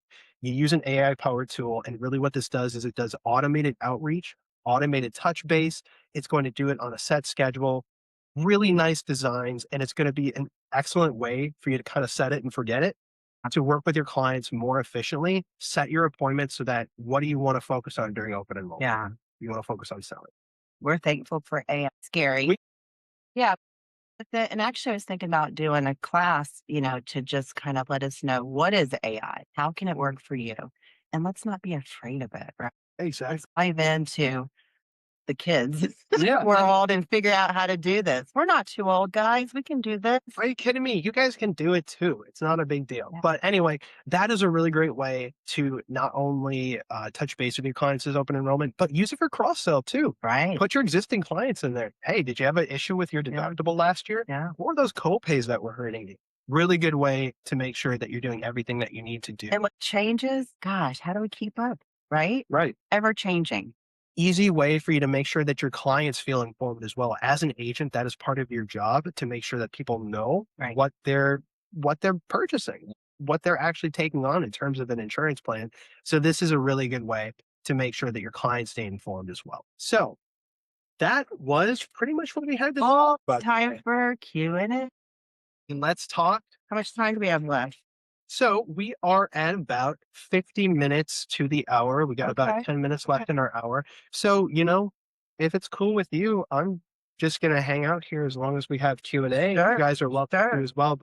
you use an AI powered tool, and really what this does is it does automated outreach, automated touch base. It's going to do it on a set schedule, really nice designs, and it's going to be an excellent way for you to kind of set it and forget it, to work with your clients more efficiently, set your appointments so that what do you want to focus on during open enrollment? Yeah. You want to focus on selling. We're thankful for AI. Scary. Yeah. And actually, I was thinking about doing a class, to just kind of let us know what is AI? How can it work for you? And let's not be afraid of it, right? Exactly. Let's dive into the kids Yeah. world and figure out how to do this. We're not too old, guys. We can do this. Are you kidding me? You guys can do it too. It's not a big deal. Yeah. But anyway, that is a really great way to not only touch base with your clients as open enrollment, but use it for cross sell too. Right. Put your existing clients in there. Hey, did you have an issue with your deductible last year? Yeah. What were those co-pays that were hurting you? Really good way to make sure that you're doing everything that you need to do. And what changes, gosh, how do we keep up? Right? Right. Ever changing. Easy way for you to make sure that your clients feel informed as well. As an agent, that is part of your job to make sure that people know Right. what they're purchasing, what they're actually taking on in terms of an insurance plan. So this is a really good way to make sure that your clients stay informed as well. So that was pretty much what we had to talk about. Time today. for Q&A. And let's talk. How much time do we have left? So we are at about 50 minutes to the hour. We got about Okay. 10 minutes left in our hour. So, if it's cool with you, I'm just going to hang out here as long as we have Q&A. Sure. You guys are welcome Sure. to as well.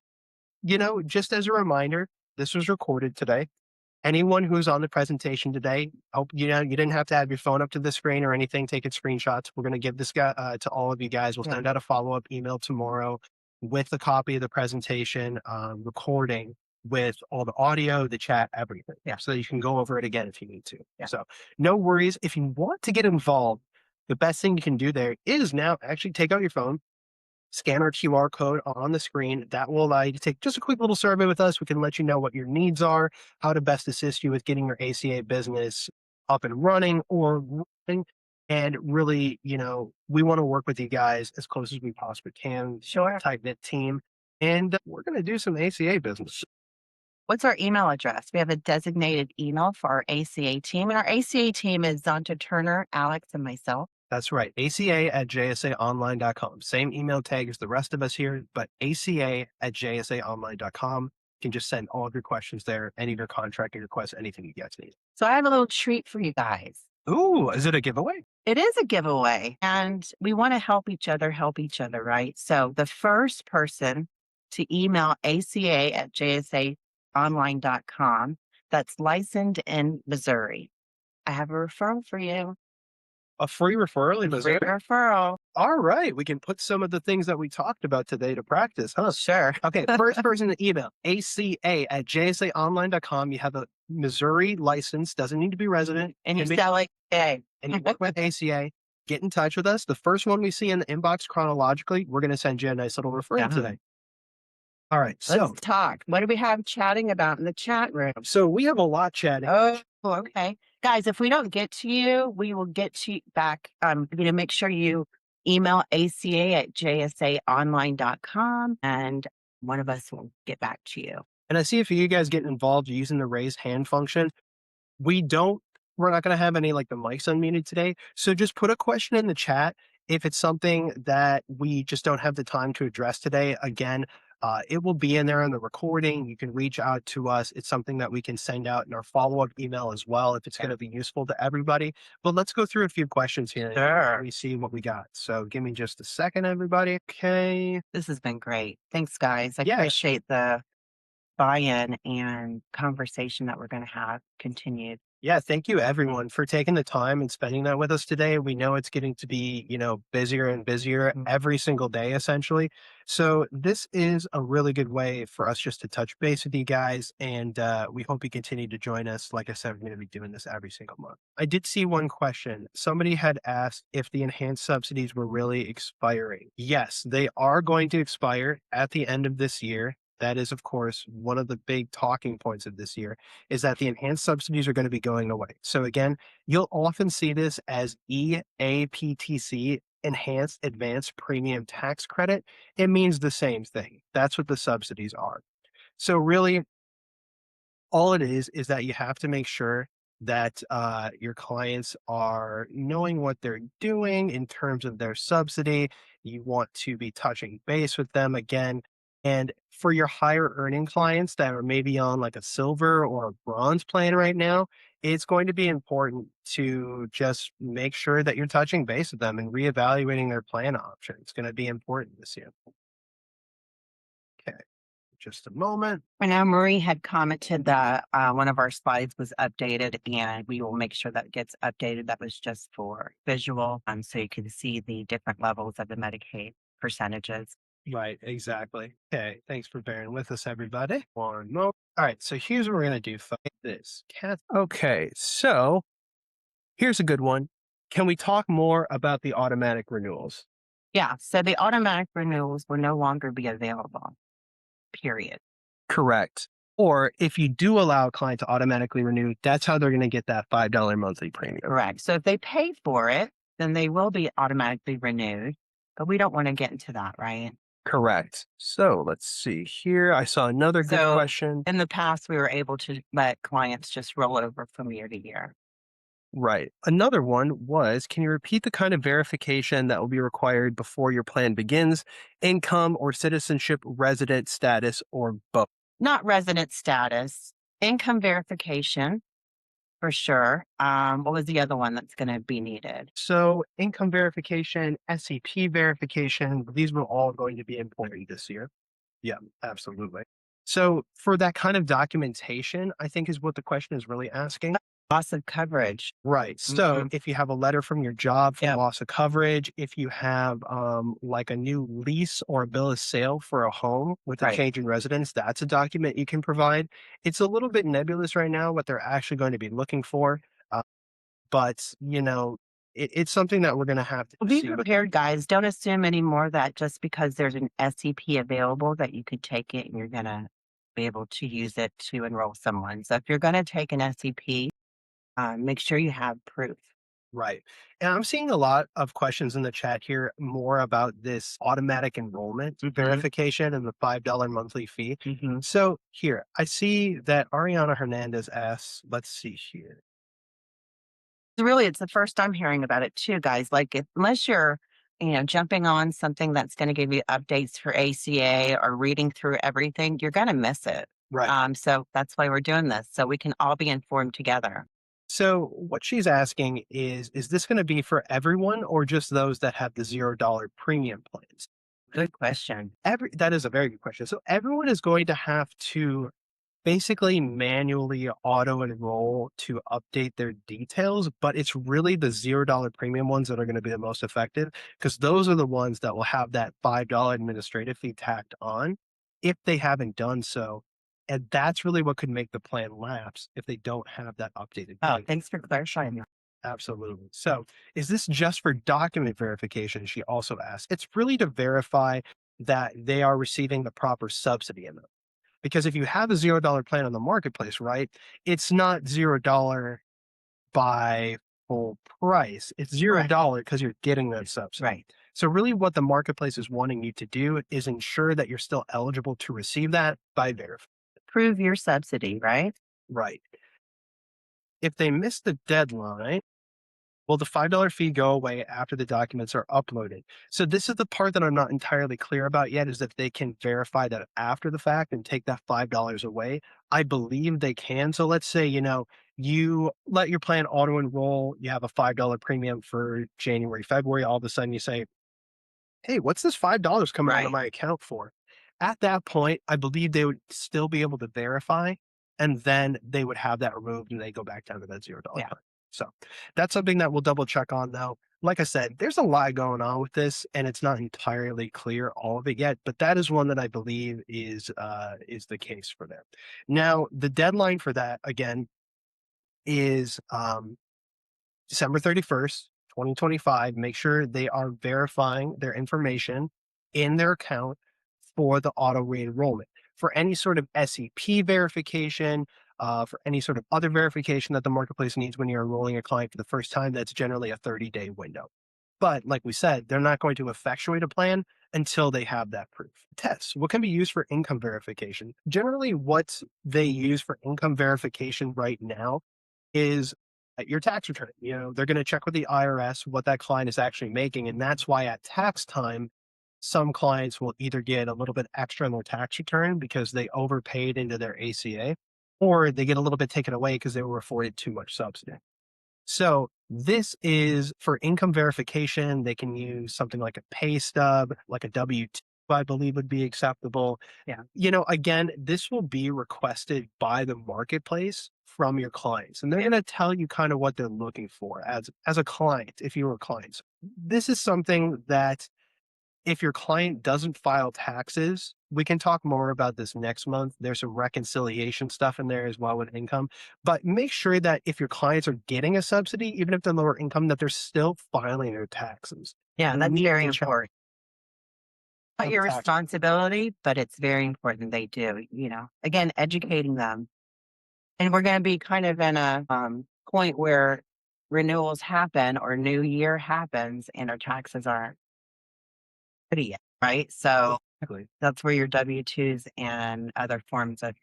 Just as a reminder, this was recorded today. Anyone who's on the presentation today, hope you didn't have to have your phone up to the screen or anything, taking screenshots. We're going to give this guy to all of you guys. We'll Yeah. send out a follow-up email tomorrow with a copy of the presentation, recording with all the audio, the chat, everything. Yeah. So you can go over it again if you need to. Yeah. So no worries. If you want to get involved, the best thing you can do there is now actually take out your phone, scan our QR code on the screen. That will allow you to take just a quick little survey with us. We can let you know what your needs are, how to best assist you with getting your ACA business up and running or running. And really, we want to work with you guys as close as we possibly can. Sure. Tight-knit team. And we're going to do some ACA business. What's our email address? We have a designated email for our ACA team, and our ACA team is Zonta Turner, Alex, and myself. That's right. ACA@jsaonline.com. Same email tag as the rest of us here, but ACA@jsaonline.com. You can just send all of your questions there, any of your contracting requests, anything you guys need. So I have a little treat for you guys. Ooh, is it a giveaway? It is a giveaway, and we want to help each other, right? So the first person to email ACA@jsaonline.com that's licensed in Missouri, I have a referral for you. A free referral in Missouri? Free referral. All right. We can put some of the things that we talked about today to practice, huh? Sure. Okay. First person to email ACA@jsaonline.com. You have a Missouri license, doesn't need to be resident. And you Can be- sell it today. and you work with ACA, get in touch with us. The first one we see in the inbox chronologically, we're going to send you a nice little referral Yeah. today. All right. Let's talk. What do we have chatting about in the chat room? So we have a lot chatting. Oh, okay. Guys, if we don't get to you, we will get to you back. Make sure you email ACA@jsaonline.com and one of us will get back to you. And I see if you guys get involved using the raise hand function, we don't we're not gonna have any, like, the mics unmuted today, so just put a question in the chat if it's something that we just don't have the time to address today. Again, it will be in there in the recording. You can reach out to us. It's something that we can send out in our follow-up email as well if it's gonna be useful to everybody. But let's go through a few questions here and Sure. we see what we got. So give me just a second, everybody. Okay. This has been great. Thanks, guys. I Yeah. appreciate the buy-in and conversation that we're going to have continued. Yeah, thank you everyone for taking the time and spending that with us today. We know it's getting to be, busier and busier every single day, essentially. So this is a really good way for us just to touch base with you guys. And we hope you continue to join us. Like I said, we're going to be doing this every single month. I did see one question. Somebody had asked if the enhanced subsidies were really expiring. Yes, they are going to expire at the end of this year. That is, of course, one of the big talking points of this year is that the enhanced subsidies are going to be going away. So again, you'll often see this as EAPTC, Enhanced Advanced Premium Tax Credit. It means the same thing. That's what the subsidies are. So really, all it is that you have to make sure that your clients are knowing what they're doing in terms of their subsidy. You want to be touching base with them again. And for your higher earning clients that are maybe on like a silver or a bronze plan right now, it's going to be important to just make sure that you're touching base with them and reevaluating their plan option. It's going to be important this year. Okay, just a moment. I know Marie had commented that one of our slides was updated, and we will make sure that gets updated. That was just for visual, so you can see the different levels of the Medicaid percentages. Right, exactly. Okay, thanks for bearing with us, everybody. One moment. All right, so here's what we're gonna do. Find this, Kath. Okay, so here's a good one. Can we talk more about the automatic renewals? Yeah, so the automatic renewals will no longer be available, period. Correct. Or if you do allow a client to automatically renew, that's how they're going to get that $5 monthly premium. Correct. So if they pay for it, then they will be automatically renewed, but we don't want to get into that, right? Correct. So let's see here. I saw another good So question. in the past, we were able to let clients just roll over from year to year. Right. Another one was, can you repeat the kind of verification that will be required before your plan begins? Income or citizenship, resident status, or both? Not resident status, income verification for sure. What was the other one that's going to be needed? So income verification, SEP verification, these were all going to be important this year. Yeah, absolutely. So for that kind of documentation, I think is what the question is really asking. Loss of coverage. Right. So if you have a letter from your job for Yep. loss of coverage, if you have like a new lease or a bill of sale for a home with a Right. change in residence, that's a document you can provide. It's a little bit nebulous right now what they're actually going to be looking for, but it's something that we're going to have to Well, be see. prepared, guys. Don't assume anymore that just because there's an SEP available that you could take it and you're going to be able to use it to enroll someone. So if you're going to take an SEP, make sure you have proof. Right. And I'm seeing a lot of questions in the chat here more about this automatic enrollment verification and the $5 monthly fee. So here, I see that Ariana Hernandez asks, let's see here. Really, it's the first I'm hearing about it too, guys. Like, unless you're, jumping on something that's going to give you updates for ACA or reading through everything, you're going to miss it. Right. So that's why we're doing this, so we can all be informed together. So what she's asking is this going to be for everyone or just those that have the $0 premium plans? Good question. That is a very good question. So everyone is going to have to basically manually auto enroll to update their details, but it's really the $0 premium ones that are going to be the most effective because those are the ones that will have that $5 administrative fee tacked on if they haven't done so. And that's really what could make the plan lapse if they don't have that updated. Oh, thanks for clarifying that. Absolutely. So is this just for document verification? She also asked. It's really to verify that they are receiving the proper subsidy amount. Because if you have a $0 plan on the marketplace, right, it's not $0 buy full price. It's Right. $0 because you're getting that subsidy. Right. So really what the marketplace is wanting you to do is ensure that you're still eligible to receive that by verifying. Prove your subsidy, right? Right. If they miss the deadline, will the $5 fee go away after the documents are uploaded? So this is the part that I'm not entirely clear about yet, is if they can verify that after the fact and take that $5 away. I believe they can. So let's say, you let your plan auto enroll, you have a $5 premium for January, February, all of a sudden you say, hey, what's this $5 coming out of Right. my account for? At that point, I believe they would still be able to verify, and then they would have that removed and they go back down to that $0 Yeah. plan. So that's something that we'll double check on though. Like I said, there's a lot going on with this, and it's not entirely clear all of it yet, but that is one that I believe is the case for them. Now, the deadline for that again is December 31st, 2025. Make sure they are verifying their information in their account for the auto re-enrollment. For any sort of SEP verification, for any sort of other verification that the marketplace needs when you're enrolling a client for the first time, that's generally a 30-day window. But like we said, they're not going to effectuate a plan until they have that proof. Tests. What can be used for income verification? Generally, what they use for income verification right now is at your tax return. They're going to check with the IRS what that client is actually making. And that's why at tax time, some clients will either get a little bit extra on their tax return because they overpaid into their ACA, or they get a little bit taken away because they were afforded too much subsidy. So this is for income verification. They can use something like a pay stub, like a W-2, I believe would be acceptable. Yeah. Again, this will be requested by the marketplace from your clients, and they're going to tell you kind of what they're looking for as a client, if you were clients. This is something that if your client doesn't file taxes, we can talk more about this next month. There's some reconciliation stuff in there as well with income, but make sure that if your clients are getting a subsidy, even if they're lower income, that they're still filing their taxes. Yeah, You that's need very to check important. Not on your tax. responsibility, but it's very important they do, again, educating them. And we're going to be kind of in a point where renewals happen or new year happens and our taxes aren't ready yet, right? So Exactly. that's where your W-2s and other forms of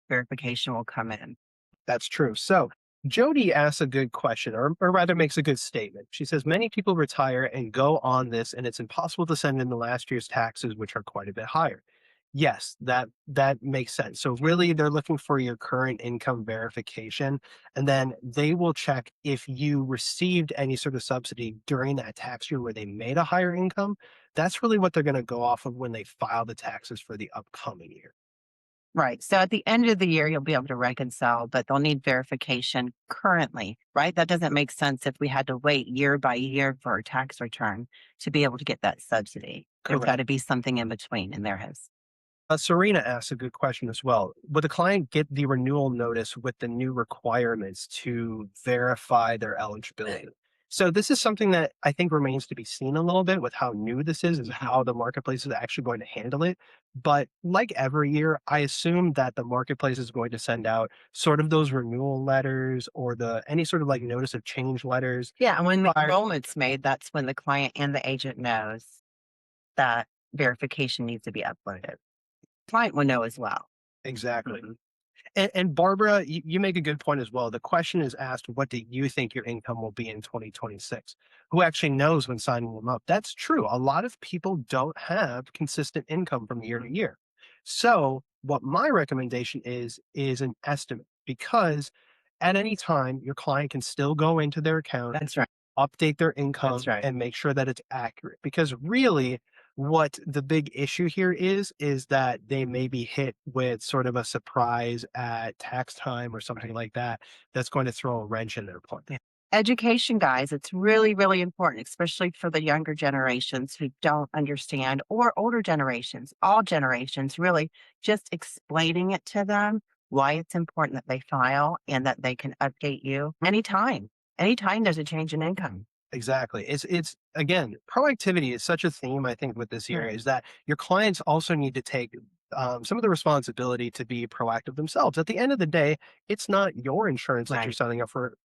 verification will come in. That's true. So Jody asks a good question, or rather makes a good statement. She says, many people retire and go on this, and it's impossible to send in the last year's taxes, which are quite a bit higher. Yes, that makes sense. So really they're looking for your current income verification, and then they will check if you received any sort of subsidy during that tax year where they made a higher income. That's really what they're going to go off of when they file the taxes for the upcoming year. Right. So at the end of the year, you'll be able to reconcile, but they'll need verification currently, right? That doesn't make sense if we had to wait year by year for a tax return to be able to get that subsidy. There's got Correct. to be something in between, and there is. Serena asks a good question as well. Would the client get the renewal notice with the new requirements to verify their eligibility? So this is something that I think remains to be seen a little bit with how new this is how the marketplace is actually going to handle it. But like every year, I assume that the marketplace is going to send out sort of those renewal letters or the any sort of like notice of change letters. Yeah. And when the Prior- enrollment's made, that's when the client and the agent knows that verification needs to be uploaded. Client will know as well. Exactly. Mhm. And Barbara, you make a good point as well. The question is asked, what do you think your income will be in 2026? Who actually knows when signing them up? That's true. A lot of people don't have consistent income from year to year. So what my recommendation is an estimate, because at any time your client can still go into their account, That's right. update their income, That's right. and make sure that it's accurate. Because really, what the big issue here is that they may be hit with sort of a surprise at tax time or something like that that's going to throw a wrench in their plan. Yeah. Education, guys, it's really, really important, especially for the younger generations who don't understand, or older generations, all generations, really just explaining it to them why it's important that they file and that they can update you anytime. Anytime there's a change in income. Exactly. It's again, proactivity is such a theme I think with this year Right. is that your clients also need to take some of the responsibility to be proactive themselves. At the end of the day, it's not your insurance that you're Right. signing up for,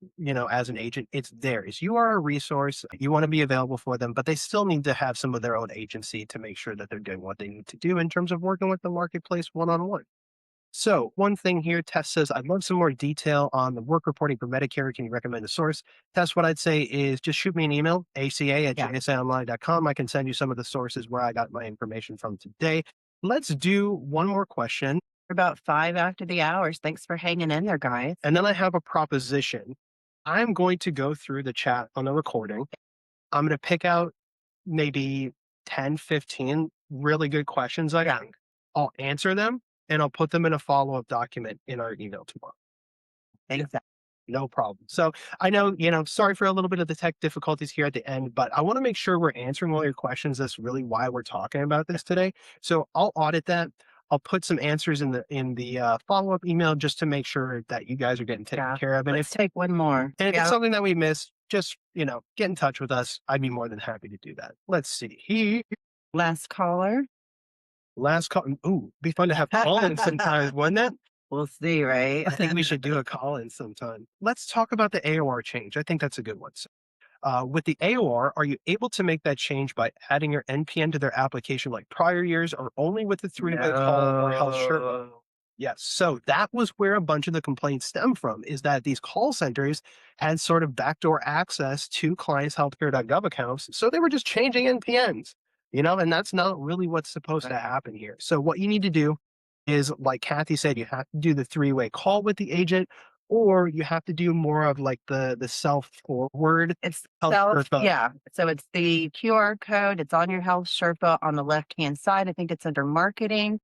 as an agent, it's theirs. You are a resource. You want to be available for them, but they still need to have some of their own agency to make sure that they're doing what they need to do in terms of working with the marketplace one on one. So, one thing here, Tess says, I'd love some more detail on the work reporting for Medicare. Can you recommend a source? Tess, what I'd say is just shoot me an email, ACA at Yeah. jsaonline.com. I can send you some of the sources where I got my information from today. Let's do one more question. About 5 after the hours. Thanks for hanging in there, guys. And then I have a proposition. I'm going to go through the chat on the recording. I'm going to pick out maybe 10, 15 really good questions I think. I'll answer them and I'll put them in a follow-up document in our email tomorrow. Exactly. No problem. So I know, sorry for a little bit of the tech difficulties here at the end, but I want to make sure we're answering all your questions. That's really why we're talking about this today. So I'll audit that. I'll put some answers in the follow-up email just to make sure that you guys are getting taken care of. And Let's take one more. if it's something that we missed, just, get in touch with us. I'd be more than happy to do that. Let's see. Last caller. Last call. Ooh, be fun to have call-in sometimes, wouldn't it? We'll see, right? I think we should do a call-in sometime. Let's talk about the AOR change. I think that's a good one. So, with the AOR, are you able to make that change by adding your NPN to their application like prior years, or only with the three-way call or health Sherpa? Yes. So that was where a bunch of the complaints stem from, is that these call centers had sort of backdoor access to clients' healthcare.gov accounts. So they were just changing NPNs, and that's not really what's supposed to happen here. So what you need to do is, like Kathi said, you have to do the three-way call with the agent, or you have to do more of like the self-forward. It's Health self, Sherpa. yeah. So it's the QR code. It's on your Health Sherpa on the left-hand side. I think it's under marketing.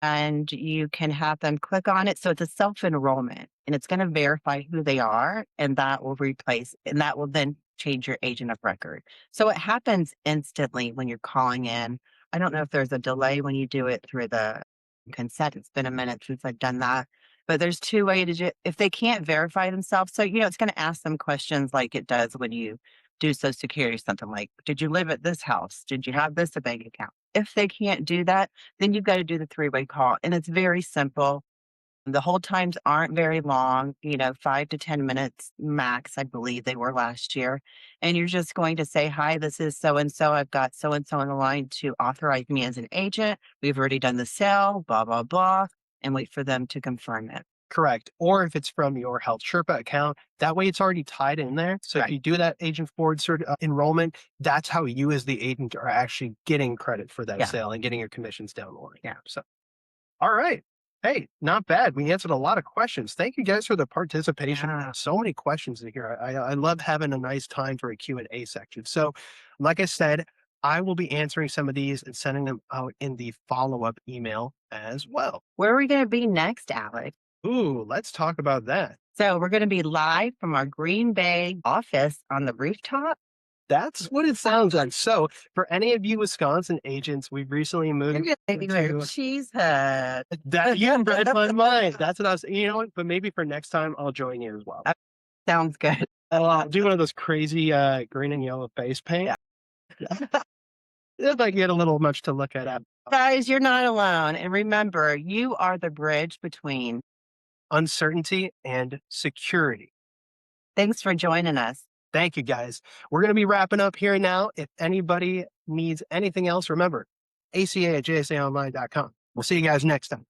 And you can have them click on it. So it's a self-enrollment and it's going to verify who they are. And that will then change your agent of record. So it happens instantly when you're calling in. I don't know if there's a delay when you do it through the consent. It's been a minute since I've done that. But there's two ways to do it. If they can't verify themselves, so it's going to ask them questions like it does when you do Social Security, something like, did you live at this house? Did you have this a bank account? If they can't do that, then you've got to do the three-way call. And it's very simple. The hold times aren't very long, 5 to 10 minutes max, I believe they were last year. And you're just going to say, hi, this is so-and-so. I've got so-and-so on the line to authorize me as an agent. We've already done the sale, blah, blah, blah, and wait for them to confirm it. Correct. Or if it's from your Health Sherpa account, that way it's already tied in there. So if you do that agent forward enrollment, that's how you as the agent are actually getting credit for that sale and getting your commissions down the line. Yeah. So, all right. Hey, not bad. We answered a lot of questions. Thank you guys for the participation. Yeah. So many questions in here. I love having a nice time for a Q&A section. So like I said, I will be answering some of these and sending them out in the follow-up email as well. Where are we going to be next, Alex? Ooh, let's talk about that. So we're going to be live from our Green Bay office on the rooftop. That's what it sounds like. So for any of you Wisconsin agents, we've recently moved Cheese head. that you read my mind. That's what I was, but maybe for next time I'll join you as well. Sounds good. I'll do one of those crazy green and yellow face paint. Yeah. It might get a little much to look at. Guys, you're not alone. And remember, you are the bridge between uncertainty and security. Thanks for joining us. Thank you, guys. We're going to be wrapping up here now. If anybody needs anything else, remember, ACA at jsaonline.com. We'll see you guys next time.